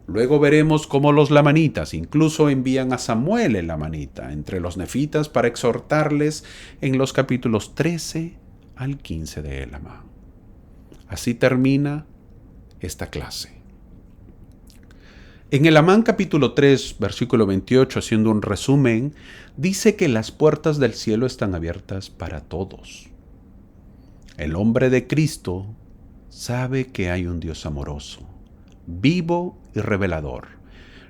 Luego veremos cómo los lamanitas incluso envían a Samuel el lamanita entre los nefitas para exhortarles en los capítulos 13 al 15 de Elamán. Así termina esta clase. En Elamán capítulo 3, versículo 28, haciendo un resumen, dice que las puertas del cielo están abiertas para todos. El hombre de Cristo sabe que hay un Dios amoroso, vivo y revelador.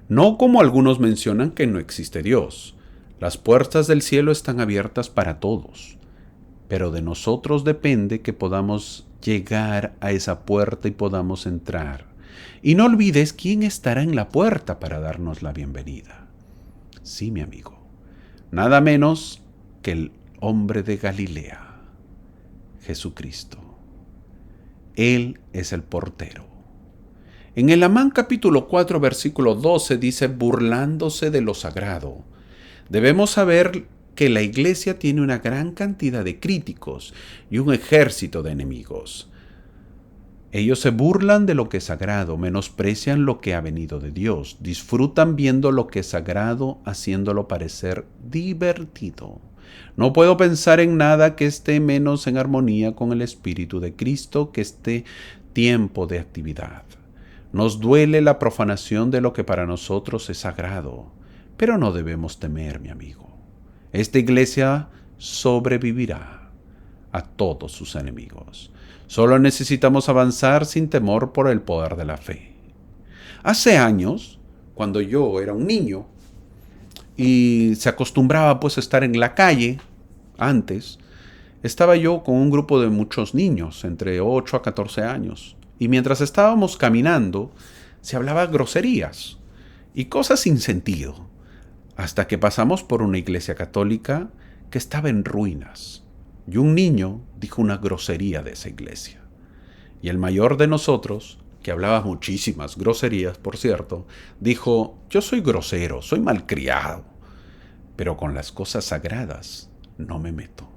No como algunos mencionan que no existe Dios. Las puertas del cielo están abiertas para todos, pero de nosotros depende que podamos llegar a esa puerta y podamos entrar. Y no olvides quién estará en la puerta para darnos la bienvenida. Sí, mi amigo, nada menos que el hombre de Galilea, Jesucristo. Él es el portero. En Elamán capítulo 4, versículo 12 dice: burlándose de lo sagrado. Debemos saber que la iglesia tiene una gran cantidad de críticos y un ejército de enemigos. Ellos se burlan de lo que es sagrado, menosprecian lo que ha venido de Dios, disfrutan viendo lo que es sagrado, haciéndolo parecer divertido. No puedo pensar en nada que esté menos en armonía con el Espíritu de Cristo que este tiempo de actividad. Nos duele la profanación de lo que para nosotros es sagrado, Pero no debemos temer, mi amigo. Esta iglesia sobrevivirá a todos sus enemigos. Solo necesitamos avanzar sin temor por el poder de la fe. Hace años, cuando yo era un niño y se acostumbraba pues a estar en la calle, antes, estaba yo con un grupo de muchos niños, entre 8 a 14 años. Y mientras estábamos caminando, se hablaba groserías y cosas sin sentido, hasta que pasamos por una iglesia católica que estaba en ruinas. Y un niño dijo una grosería de esa iglesia. Y el mayor de nosotros, que hablaba muchísimas groserías, por cierto, dijo: yo soy grosero, soy malcriado, pero con las cosas sagradas no me meto.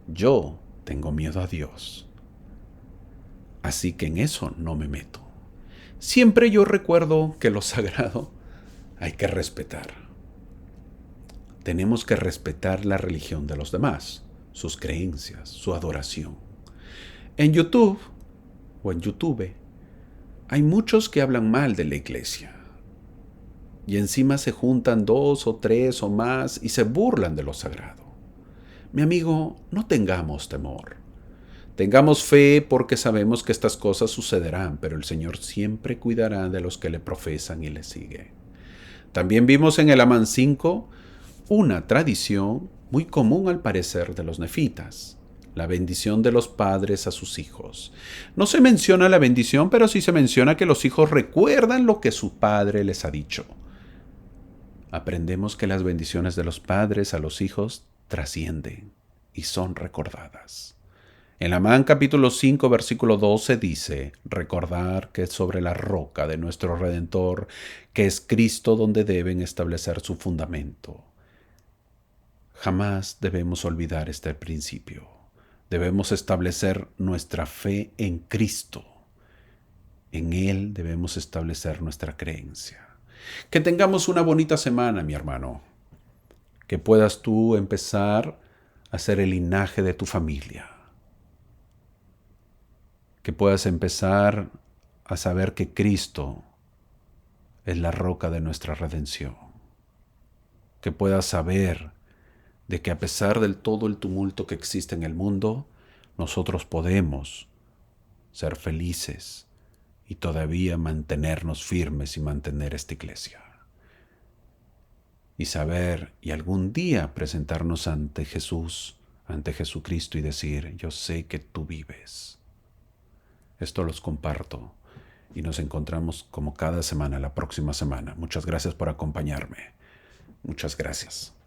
Yo tengo miedo a Dios, así que en eso no me meto. Siempre yo recuerdo que lo sagrado hay que respetar. Tenemos que respetar la religión de los demás, sus creencias, su adoración. En YouTube o en YouTube hay muchos que hablan mal de la iglesia. Y encima se juntan 2 o 3 o más y se burlan de lo sagrado. Mi amigo, no tengamos temor. Tengamos fe porque sabemos que estas cosas sucederán, pero el Señor siempre cuidará de los que le profesan y le siguen. También vimos en el Amán 5 una tradición muy común al parecer de los nefitas: la bendición de los padres a sus hijos. No se menciona la bendición, pero sí se menciona que los hijos recuerdan lo que su padre les ha dicho. Aprendemos que las bendiciones de los padres a los hijos trascienden y son recordadas. En Amán capítulo 5 versículo 12 dice: recordar que es sobre la roca de nuestro Redentor, que es Cristo, donde deben establecer su fundamento. Jamás debemos olvidar este principio. Debemos establecer nuestra fe en Cristo. En Él debemos establecer nuestra creencia. Que tengamos una bonita semana, mi hermano. Que puedas tú empezar a ser el linaje de tu familia. Que puedas empezar a saber que Cristo es la roca de nuestra redención. Que puedas saber de que a pesar de todo el tumulto que existe en el mundo, nosotros podemos ser felices y todavía mantenernos firmes y mantener esta iglesia. Y saber y algún día presentarnos ante Jesús, ante Jesucristo, y decir: yo sé que tú vives. Esto los comparto y nos encontramos como cada semana la próxima semana. Muchas gracias por acompañarme. Muchas gracias.